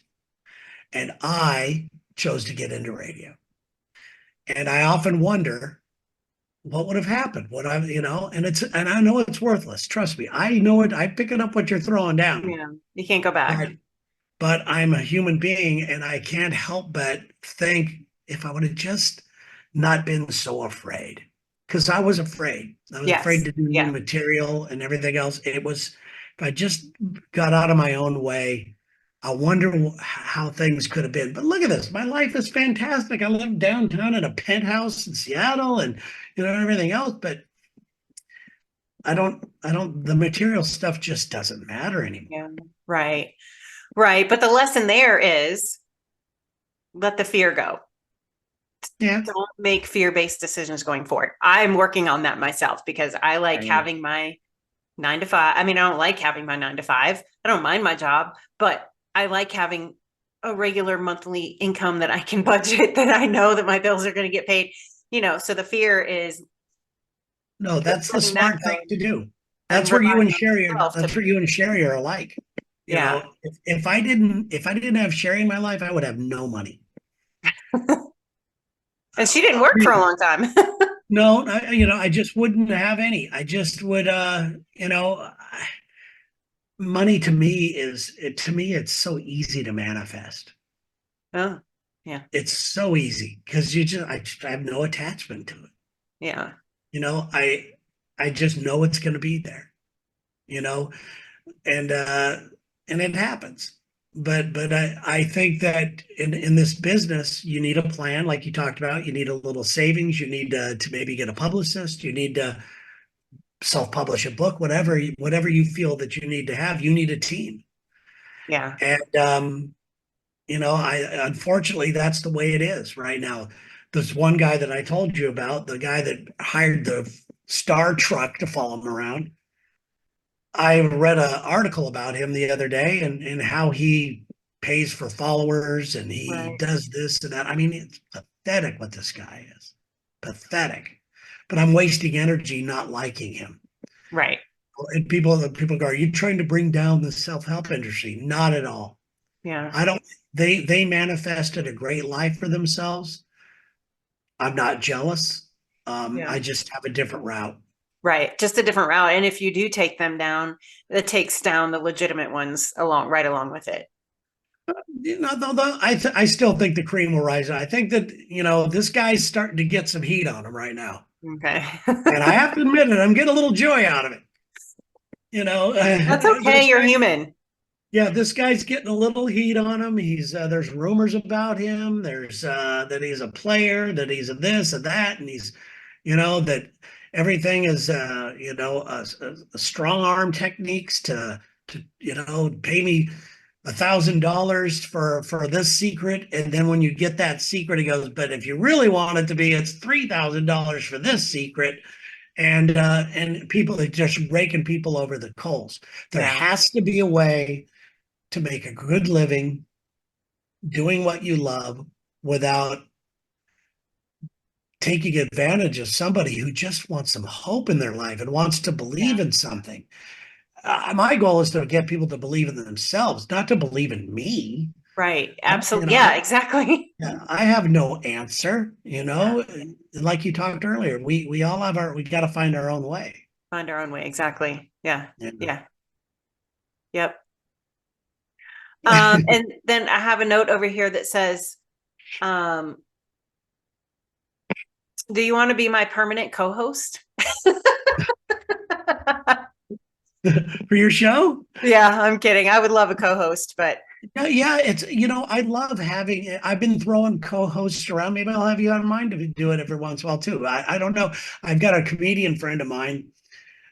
And I chose to get into radio. And I often wonder what would have happened. And I know it's worthless. Trust me. I know it. I'm picking up what you're throwing down. Yeah, you can't go back. But I'm a human being and I can't help but think if I would have just not been so afraid. Because I was afraid. I was afraid Yes, to do new yeah, material and everything else. If I just got out of my own way, I wonder how things could have been. But look at this. My life is fantastic. I live downtown in a penthouse in Seattle and, everything else. But the material stuff just doesn't matter anymore. yeah. Right, right. But the lesson there is let the fear go. Yeah. Don't make fear-based decisions going forward. I'm working on that myself because I like Right. having my 9 to 5. I mean, I don't like having my 9 to 5. I don't mind my job, but I like having a regular monthly income that I can budget, that I know that my bills are going to get paid. So the fear is No, that's the letting that smart go thing to do. and That's where you relying and on Sherry are, myself that's to. where you and Sherry are alike. You Yeah. know, if I didn't have Sherry in my life, I would have no money. And she didn't work for a long time. No, I just wouldn't have any. I just would, money to me it's so easy to manifest. Oh, yeah. It's so easy because I have no attachment to it. Yeah. You know, I just know it's going to be there, you know, and it happens. But I think that in this business, you need a plan, like you talked about. You need a little savings. You need to maybe get a publicist. You need to self-publish a book, whatever you feel that you need to have. You need a team. Yeah. And I unfortunately that's the way it is right now. This one guy that I told you about, the guy that hired the Star truck to follow him around. I read an article about him the other day and how he pays for followers and he Right. does this and that. I mean, it's pathetic what this guy is. Pathetic. But I'm wasting energy not liking him. Right. And people go, are you trying to bring down the self-help industry? Not at all. Yeah. I don't they manifested a great life for themselves. I'm not jealous. Yeah. I just have a different route. Right. Just a different route. And if you do take them down, it takes down the legitimate ones right along with it. Though I still think the cream will rise. I think that this guy's starting to get some heat on him right now, Okay. and I have to admit it. I'm getting a little joy out of it. That's okay. You're human. Yeah, this guy's getting a little heat on him. There's rumors about him. There's that he's a player, that he's a this and that, and he's, that everything is, a strong arm techniques to pay me $1,000 for this secret, and then when you get that secret, he goes, but if you really want it to be, it's $3,000 for this secret, and people are just raking people over the coals. There Yeah. has to be a way to make a good living doing what you love without taking advantage of somebody who just wants some hope in their life and wants to believe in something. My goal is to get people to believe in themselves, not to believe in me. Right. Absolutely. Yeah, exactly. I have no answer, like you talked earlier, we all have we got to find our own way. Find our own way. Exactly. Yeah. Yeah. Yep. And then I have a note over here that says, do you want to be my permanent co-host? For your show? Yeah, I'm kidding. I would love a co-host, but yeah, it's I love having. I've been throwing co-hosts around. Maybe I'll have you on mine to do it every once in a while too. I don't know. I've got a comedian friend of mine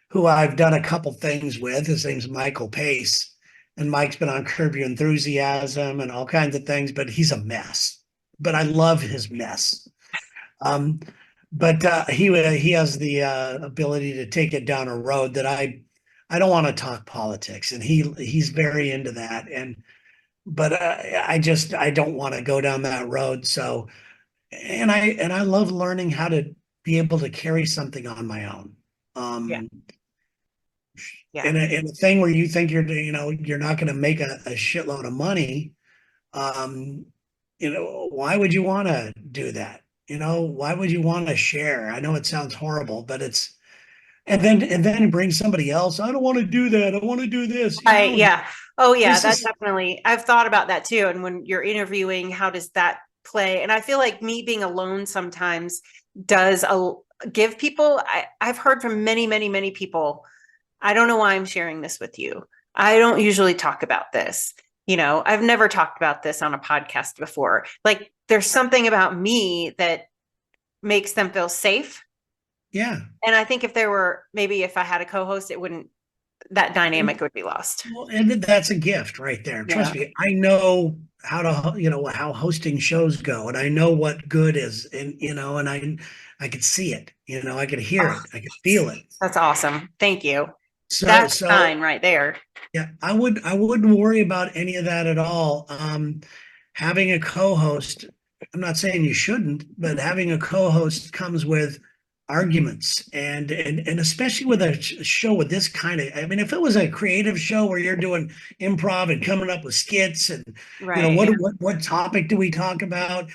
who I've done a couple things with. His name's Michael Pace, and Mike's been on Curb Your Enthusiasm and all kinds of things. But he's a mess. But I love his mess. But he has the ability to take it down a road that I don't want to talk politics, and he's very into that. But I don't want to go down that road. So, and I love learning how to be able to carry something on my own. yeah. In a thing where you think you're not going to make a shitload of money, why would you want to do that? Why would you want to share? I know it sounds horrible, but and then bring somebody else. I don't want to do that. I want to do this. Right. Yeah. Oh, yeah. That's is, definitely, I've thought about that too. And when you're interviewing, how does that play? And I feel like me being alone sometimes does give people, I've heard from many, many, many people. I don't know why I'm sharing this with you. I don't usually talk about this. I've never talked about this on a podcast before. Like there's something about me that makes them feel safe. Yeah. And I think if I had a co-host, that dynamic would be lost. Well, and that's a gift right there. Trust me. I know how hosting shows go, and I know what good is, and I could see it, I could hear it, I could feel it. That's awesome. Thank you. So that's fine right there. Yeah, I wouldn't worry about any of that at all. Having a co-host, I'm not saying you shouldn't, but having a co-host comes with arguments, and especially with a show with this kind of, I mean, if it was a creative show where you're doing improv and coming up with skits and, Right. what topic do we talk about?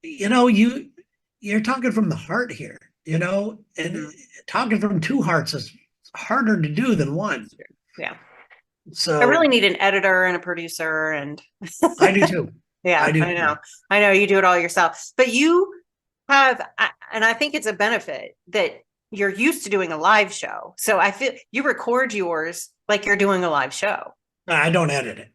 You're talking from the heart here, and Mhm. talking from two hearts is harder to do than one. Yeah. I So really need an editor and a producer, and I do too. yeah, I do I know. too. I know you do it all yourself, but you and I think it's a benefit that you're used to doing a live show. So I feel you record yours like you're doing a live show. I don't edit it.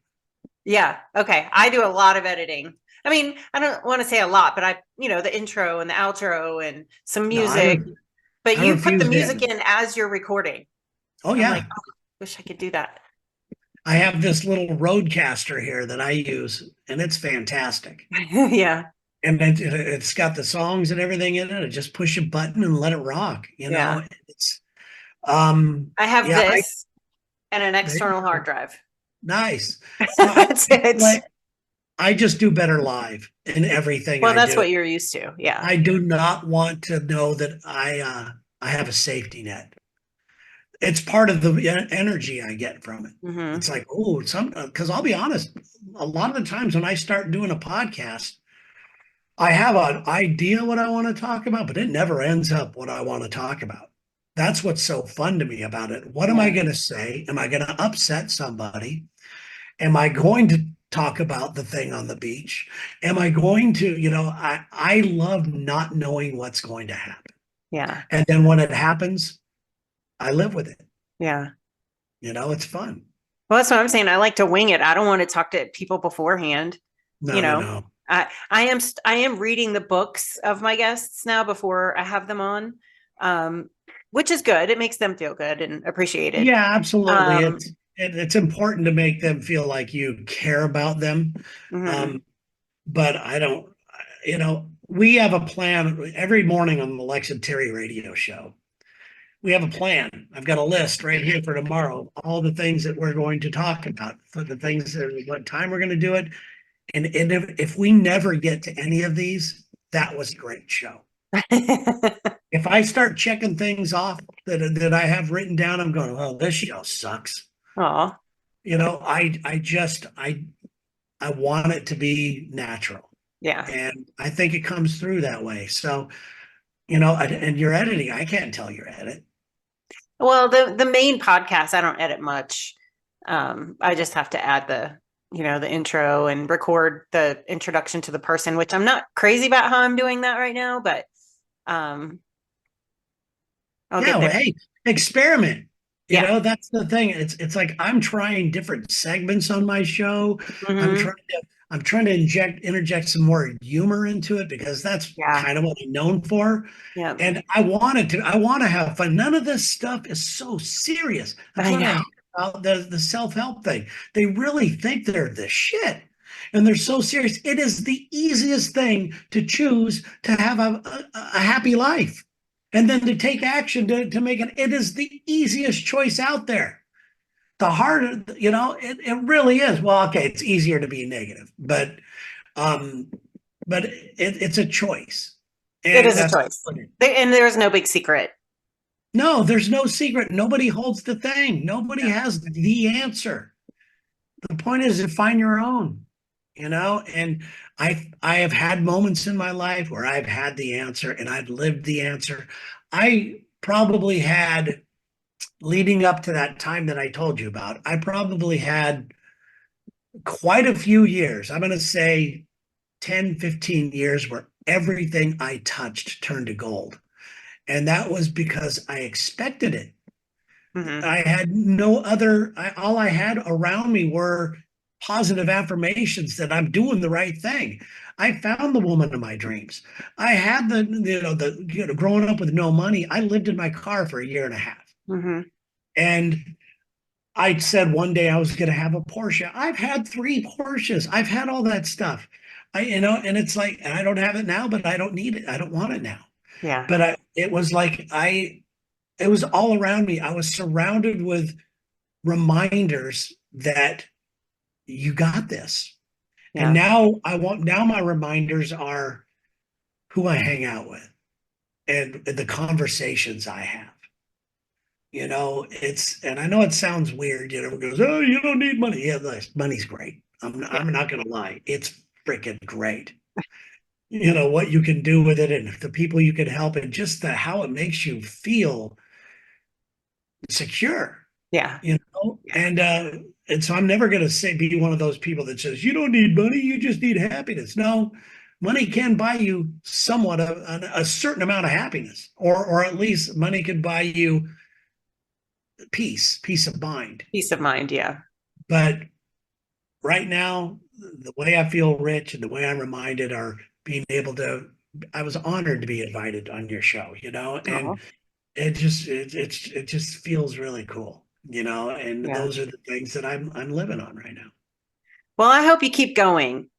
Yeah. Okay. I do a lot of editing. I mean, I don't want to say a lot, but the intro and the outro and some No, music, but I you put the refuse to music edit. in as you're recording. Oh I'm like, yeah. oh, wish I could do that. I have this little roadcaster here that I use, and it's fantastic. Yeah. And it's got the songs and everything in it. I just push a button and let it rock. Yeah. It's I have yeah, this and an there you external hard go. drive. Nice. So That's it. I just do better live in everything Well, I that's do. what you're used to. Yeah. I do not want to know that I have a safety net. It's part of the energy I get from it. Hmm. It's like, oh, because I'll be honest, a lot of the times when I start doing a podcast, I have an idea what I want to talk about, but it never ends up what I want to talk about. That's what's so fun to me about it. What am I Yeah. going to say? Am I going to upset somebody? Am I going to talk about the thing on the beach? Am I going to, I love not knowing what's going to happen. Yeah. And then when it happens, I live with it. Yeah. It's fun. Well, that's what I'm saying. I like to wing it. I don't want to talk to people beforehand. You No, no, know, no. I am reading the books of my guests now before I have them on, which is good. It makes them feel good and appreciated. Yeah, absolutely. Um, It's important to make them feel like you care about them. mhm. Um, but I don't, we have a plan every morning on the Lex and Terry radio show. We have a plan. I've got a list right here for tomorrow, all the things that we're going to talk about, for the things that what time we're going to do it. And if we never get to any of these, that was a great show. If I start checking things off that I have written down, I'm going, oh, this show sucks. Aw, I want it to be natural. yeah. And I think it comes through that way. So, and your editing, I can't tell your edit. Well, the main podcast, I don't edit much. I just have to add the intro and record the introduction to the person, which I'm not crazy about how I'm doing that right now, but um, I'll Yeah, get well, there. hey, experiment. Yeah. That's the thing. It's like I'm trying different segments on my show. I'm Hmm. trying to I'm trying to interject some more humor into it because that's Yeah. kind of what I'm known for. Yeah. And I want to have fun. None of this stuff is so serious. That's I what I know. hate about the self-help thing. They really think they're the shit. And they're so serious. It is the easiest thing to choose to have a happy life. And then to take action to make it is the easiest choice out there. The harder, it really is. Well, okay, it's easier to be negative, um, but it's a choice. It And is a that's choice. And there's no big secret. no, there's no secret. Nobody holds the thing. Nobody Yeah. has the answer. The point is to find your own, and I have had moments in my life where I've had the answer and I've lived the answer. I probably had leading up to that time that I told you about, I probably had quite a few years. I'm going to say 10, 15 years where everything I touched turned to gold. And that was because I expected it. Hmm. I had no other, all I had around me were positive affirmations that I'm doing the right thing. I found the woman of my dreams. I had growing up with no money, I lived in my car for a year and a half. Hmm. And I said one day I was going to have a Porsche. I've had 3 Porsches. I've had all that stuff. And it's like, and I don't have it now, but I don't need it. I don't want it now. Yeah. But it was like, it was all around me. I was surrounded with reminders that you got this. And Yeah. now my reminders are who I hang out with. and the conversations I have. And I know it sounds weird. Everyone goes, "Oh, you don't need money." Yeah, money's great. Yeah. I'm not going to lie. It's freaking great. What you can do with it and the people you can help and just how it makes you feel secure. Yeah. And so I'm never going to be one of those people that says you don't need money, you just need happiness. No, money can buy you somewhat a certain amount of happiness, or at least money can buy you peace of mind. Peace of mind. Yeah. But right now, the way I feel rich and the way I'm reminded are being able to. I was honored to be invited on your show, and Oh, it just feels really cool, and yeah. those are the things that I'm living on right now. Well, I hope you keep going.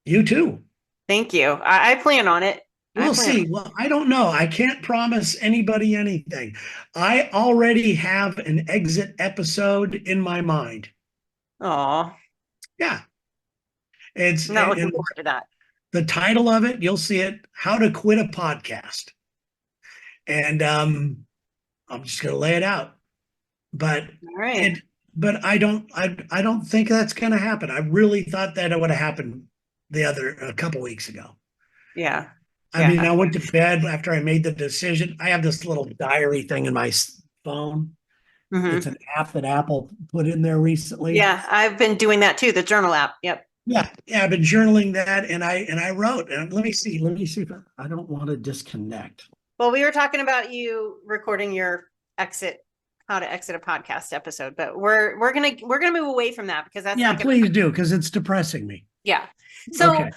You too. Thank you. I plan on it. I We'll plan. see. Well, I don't know. I can't promise anybody anything. I already have an exit episode in my mind. Oh, Yeah. It's I'm not and looking forward to that. the title of it, you'll see it, How to Quit a Podcast. And I'm just gonna lay it out. But All right. it but I don't think that's gonna happen. I really thought that it would have happened a couple weeks ago. Yeah. I mean, Yeah. I went to bed after I made the decision. I have this little diary thing in my phone. It's Hmm. an app that Apple put in there recently. Yeah. I've been doing that too. The journal app. Yep. Yeah, I've been journaling that, and I wrote. And let me see if I don't want to disconnect. Well, we were talking about you recording your how to exit a podcast episode, but we're gonna move away from that because that's Yeah, like please do, because it's depressing me. yeah. So Okay.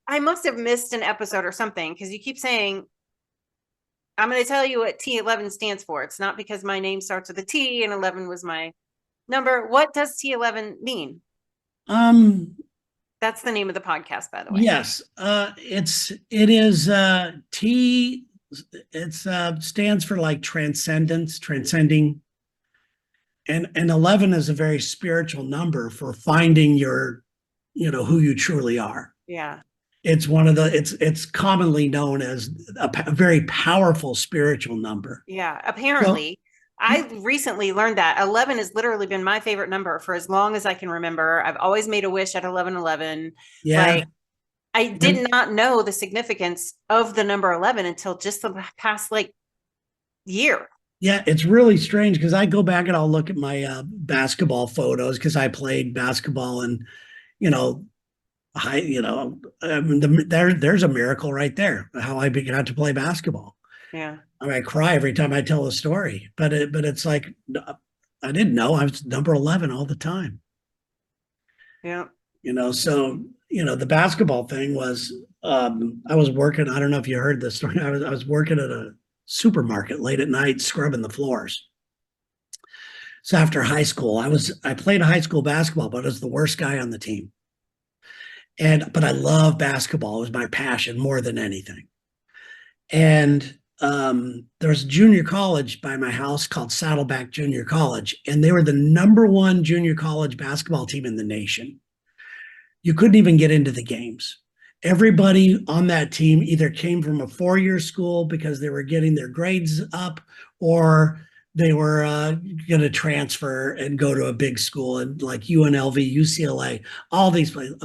I must have missed an episode or something because you keep saying I'm going to tell you what T11 stands for. It's not because my name starts with a T and 11 was my number. What does T11 mean? Um, That's the name of the podcast, by the way. yes. It is T. It's stands for like transcendence, transcending, and 11 is a very spiritual number for finding who you truly are. Yeah. It's it's commonly known as a very powerful spiritual number. Yeah. So Apparently, I recently learned that 11 has literally been my favorite number for as long as I can remember. I've always made a wish at 1111. yeah, Like, I and did not know the significance of the number 11 until just the past like year. yeah, it's really strange because I go back and I'll look at my basketball photos because I played basketball and you know I mean, there's a miracle right there how I got to play basketball. Yeah. I mean, I cry every time I tell a story, but it's like I didn't know I was number 11 all the time. Yeah. So the basketball thing was I was working. I don't know if you heard this story. I was working at a supermarket late at night scrubbing the floors. So after high school, I played high school basketball, but I was the worst guy on the team. But I love basketball. It was my passion more than anything. And there was a junior college by my house called Saddleback Junior College, and they were the number one junior college basketball team in the nation. You couldn't even get into the games. Everybody on that team either came from a four-year school because they were getting their grades up, or they were going to transfer and go to a big school and like UNLV, UCLA, all these places.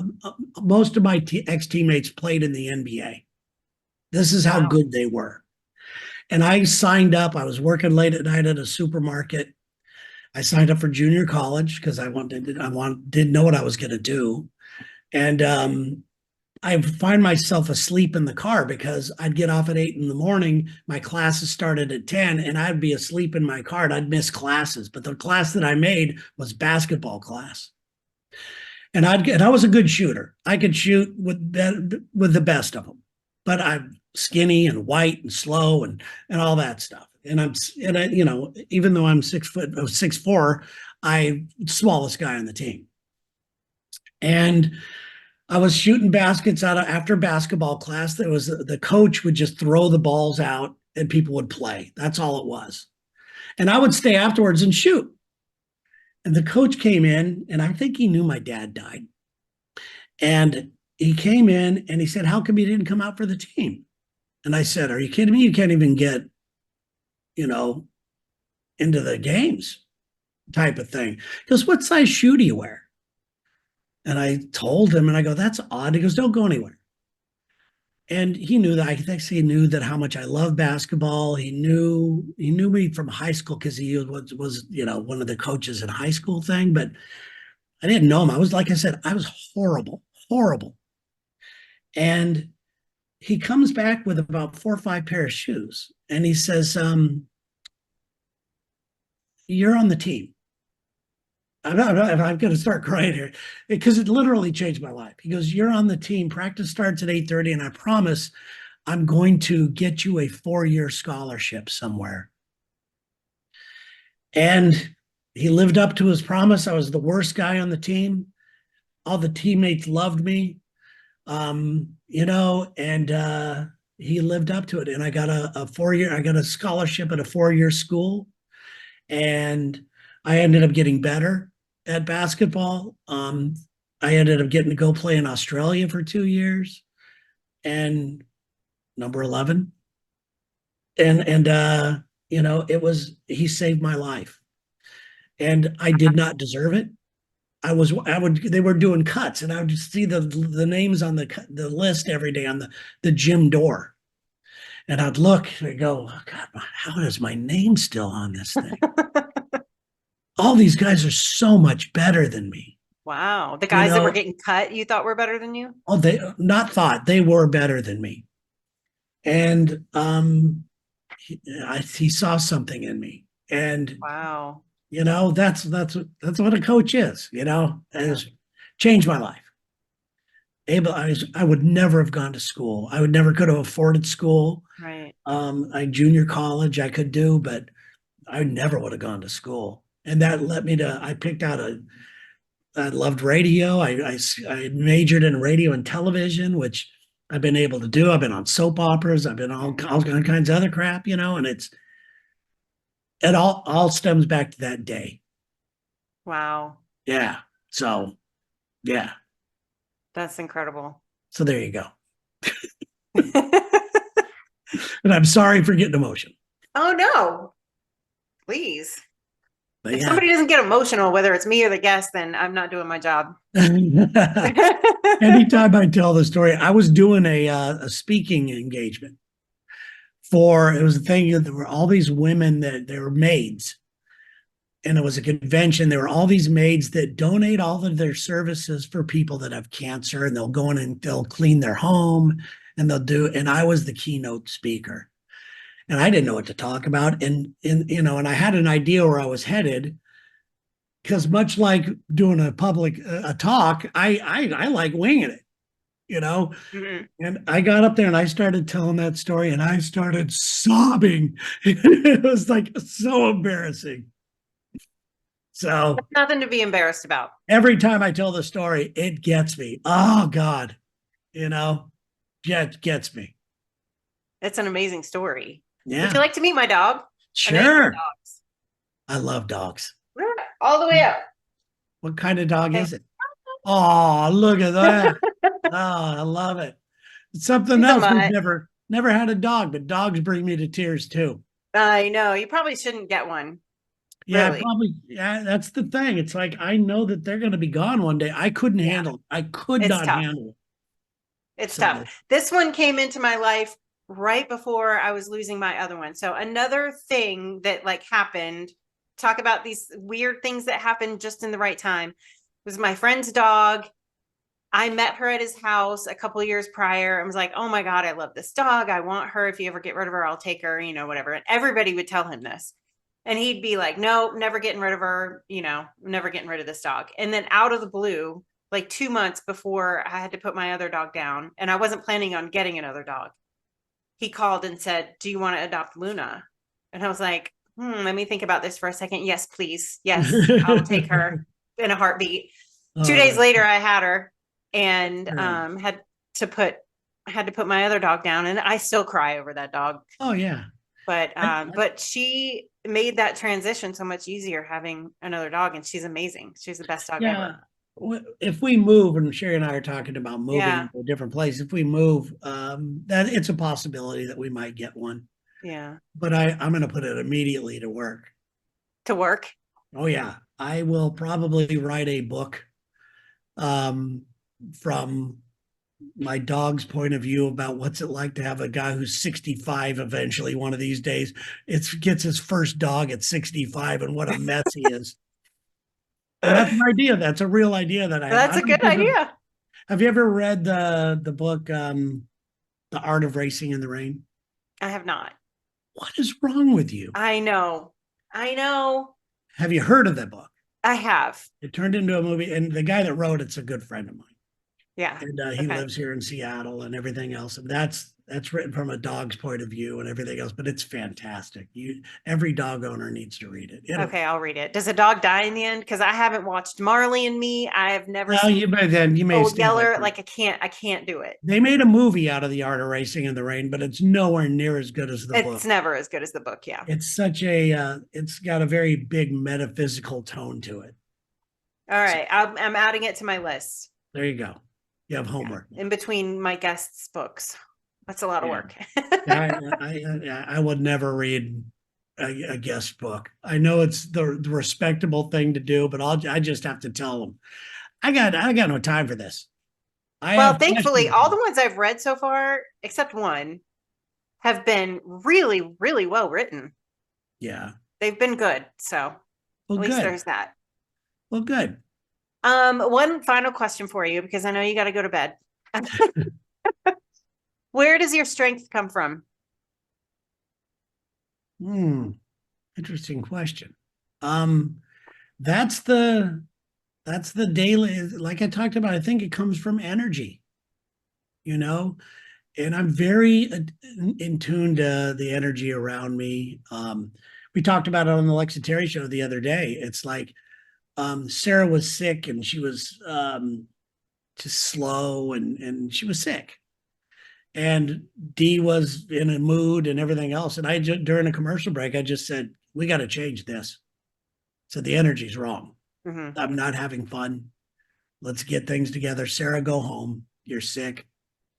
Most of my ex-teammates played in the NBA. This is how Wow. good they were. And I signed up. I was working late at night at a supermarket. I signed up for junior college because didn't know what I was going to do. And I find myself asleep in the car because I'd get off at 8 in the morning. My classes started at 10 and I'd be asleep in my car and I'd miss classes. But the class that I made was basketball class. And I was a good shooter. I could shoot with the best of them, but I'm skinny and white and slow and all that stuff. And even though I'm 6'4", I'm the smallest guy on the team. And I was shooting baskets after basketball class. The coach would just throw the balls out and people would play. That's all it was. And I would stay afterwards and shoot. And the coach came in, and I think he knew my dad died. And he came in and he said, "How come you didn't come out for the team?" And I said, are you kidding me? You can't even get, you know, into the games type of thing. He goes, what size shoe do you wear? And I told him, and I go, that's odd. He goes, don't go anywhere. And he knew that. I think he knew that how much I love basketball. He knew me from high school because he was one of the coaches in high school thing. But I didn't know him. I was, like I said, I was horrible, horrible. And he comes back with about 4 or 5 pair of shoes, and he says, "You're on the team." I'm going to start crying here because it literally changed my life. He goes, "You're on the team. Practice starts at 8:30, and I promise I'm going to get you a 4-year scholarship somewhere." And he lived up to his promise. I was the worst guy on the team. All the teammates loved me, and he lived up to it. And I got a 4-year, I got a scholarship at a 4-year school, and I ended up getting better at basketball. I ended up getting to go play in Australia for 2 years, and number 11. And he saved my life, and I did not deserve it. They were doing cuts, and I would just see the names on the list every day on the gym door. And I'd look and I'd go, oh, God, how is my name still on this thing? All these guys are so much better than me. Wow. The guys that were getting cut, you thought were better than you? Oh, they were better than me. And he saw something in me. And wow. That's what a coach is, and changed my life. I would never have gone to school. I would never could have afforded school. Right. Junior college I could do, but I never would have gone to school. And that led me to, I loved radio. I majored in radio and television, which I've been able to do. I've been on soap operas. I've been all kinds of other crap, and it all stems back to that day. Wow. Yeah. So, yeah. That's incredible. So there you go. And I'm sorry for getting emotional. Oh, no. Please. But if somebody doesn't get emotional, whether it's me or the guest, then I'm not doing my job. Anytime I tell the story, I was doing a speaking engagement it was a thing that there were all these women that they were maids, and it was a convention. There were all these maids that donate all of their services for people that have cancer, and they'll go in and they'll clean their home, and and I was the keynote speaker, and I didn't know what to talk about. And I had an idea where I was headed, because much like doing a public talk, I like winging it, Mm-hmm. And I got up there and I started telling that story, and I started sobbing. It was like so embarrassing. So there's nothing to be embarrassed about. Every time I tell the story, it gets me. Oh God, it gets me. It's an amazing story. Yeah. Would you like to meet my dog? Sure. I love dogs. All the way up. What kind of dog is it? Oh, look at that. Oh, I love it. It's something else. We've never had a dog, but dogs bring me to tears too. I know. You probably shouldn't get one. Yeah, really. Yeah, that's the thing. It's like, I know that they're going to be gone one day. I couldn't handle it. I could not handle it. It's tough. This one came into my life right before I was losing my other one. So another thing that happened, talk about these weird things that happened just in the right time, was my friend's dog. I met her at his house a couple of years prior. I was like, oh my God, I love this dog. I want her. If you ever get rid of her, I'll take her, whatever. And everybody would tell him this. And he'd be like, no, never getting rid of her, never getting rid of this dog. And then out of the blue, 2 months before I had to put my other dog down, and I wasn't planning on getting another dog, he called and said, do you want to adopt Luna? And I was like, let me think about this for a second. Yes, please. Yes, I'll take her in a heartbeat. 2 days later, I had her, and had to put my other dog down, and I still cry over that dog. Oh yeah. But she made that transition so much easier having another dog, and she's amazing. She's the best dog ever. if we move, and Sherry and I are talking about moving Yeah. to a different place, if we move, that it's a possibility that we might get one. Yeah. But I'm going to put it immediately to work. To work. Oh yeah, I will probably write a book from my dog's point of view about what's it like to have a guy who's 65 eventually one of these days. It gets his first dog at 65 and what a mess he is. And that's an idea. That's a real idea that I have. That's I a don't know good if you've ever- idea. Have you ever read the book The Art of Racing in the Rain? I have not. What is wrong with you? I know. Have you heard of that book? I have. It turned into a movie, and the guy that wrote it's a good friend of mine. Yeah. And he lives here in Seattle and everything else. And that's written from a dog's point of view and everything else, but it's fantastic. Every dog owner needs to read it. Okay, I'll read it. Does a dog die in the end? Because I haven't watched Marley and Me. I have never Well, seen you may Old stay Yeller. away from it. I can't do it. They made a movie out of The Art of Racing in the Rain, but it's nowhere near as good as the book. It's never as good as the book. Yeah. It's it's got a very big metaphysical tone to it. All right. I'm adding it to my list. There you go. You have homework. In between my guests' books. That's a lot of work. I would never read a guest book. I know it's the respectable thing to do, but I just have to tell them, I got no time for this. Well, thankfully, all the ones I've read so far, except one, have been really, really well written. Yeah. They've been good. So at least there's that. Well, good. One final question for you, because I know you got to go to bed. Where does your strength come from? Interesting question. That's the daily, like I talked about, I think it comes from energy, and I'm very in tune to the energy around me. We talked about it on the Lex and Terry show the other day. It's like, Sarah was sick and she was just slow and she was sick. And Dee was in a mood and everything else. And during a commercial break, I just said, we got to change this. So the energy's wrong. Mm-hmm. I'm not having fun. Let's get things together. Sarah, go home. You're sick.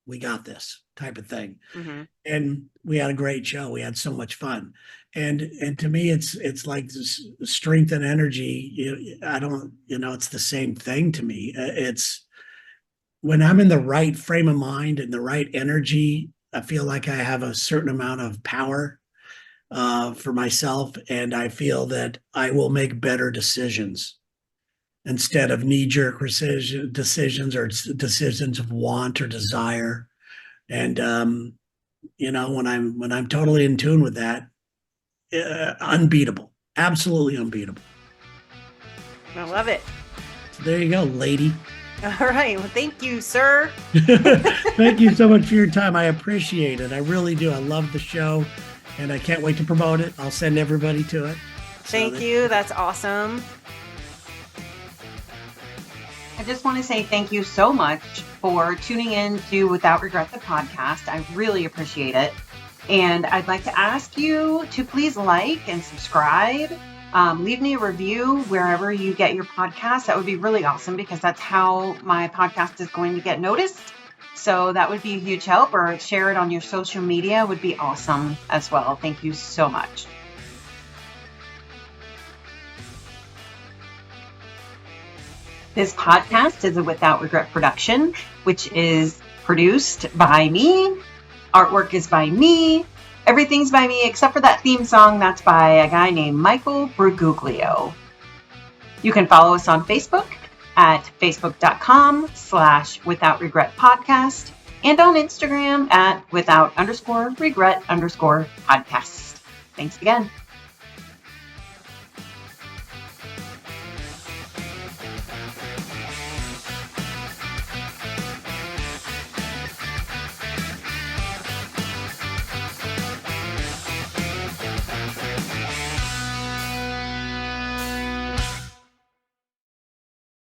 We got this type of thing. Mm-hmm. And we had a great show. We had so much fun. And to me, it's like this strength and energy. It's the same thing to me. It's when I'm in the right frame of mind and the right energy, I feel like I have a certain amount of power for myself. And I feel that I will make better decisions instead of knee-jerk decisions or decisions of want or desire. And, when I'm totally in tune with that, unbeatable, absolutely unbeatable. I love it. So there you go, lady. All right. Well, thank you, sir. Thank you so much for your time. I appreciate it. I really do. I love the show and I can't wait to promote it. I'll send everybody to it. Thank you. That's awesome. I just want to say thank you so much for tuning in to Without Regret, the podcast. I really appreciate it. And I'd like to ask you to please like and subscribe. Leave me a review wherever you get your podcast. That would be really awesome because that's how my podcast is going to get noticed. So that would be a huge help, or share it on your social media would be awesome as well. Thank you so much. This podcast is a Without Regret production, which is produced by me. Artwork is by me. Everything's by me except for that theme song. That's by a guy named Michael Bruguglio. You can follow us on Facebook at facebook.com/Without Regret Podcast and on Instagram at without_regret_podcast. Thanks again.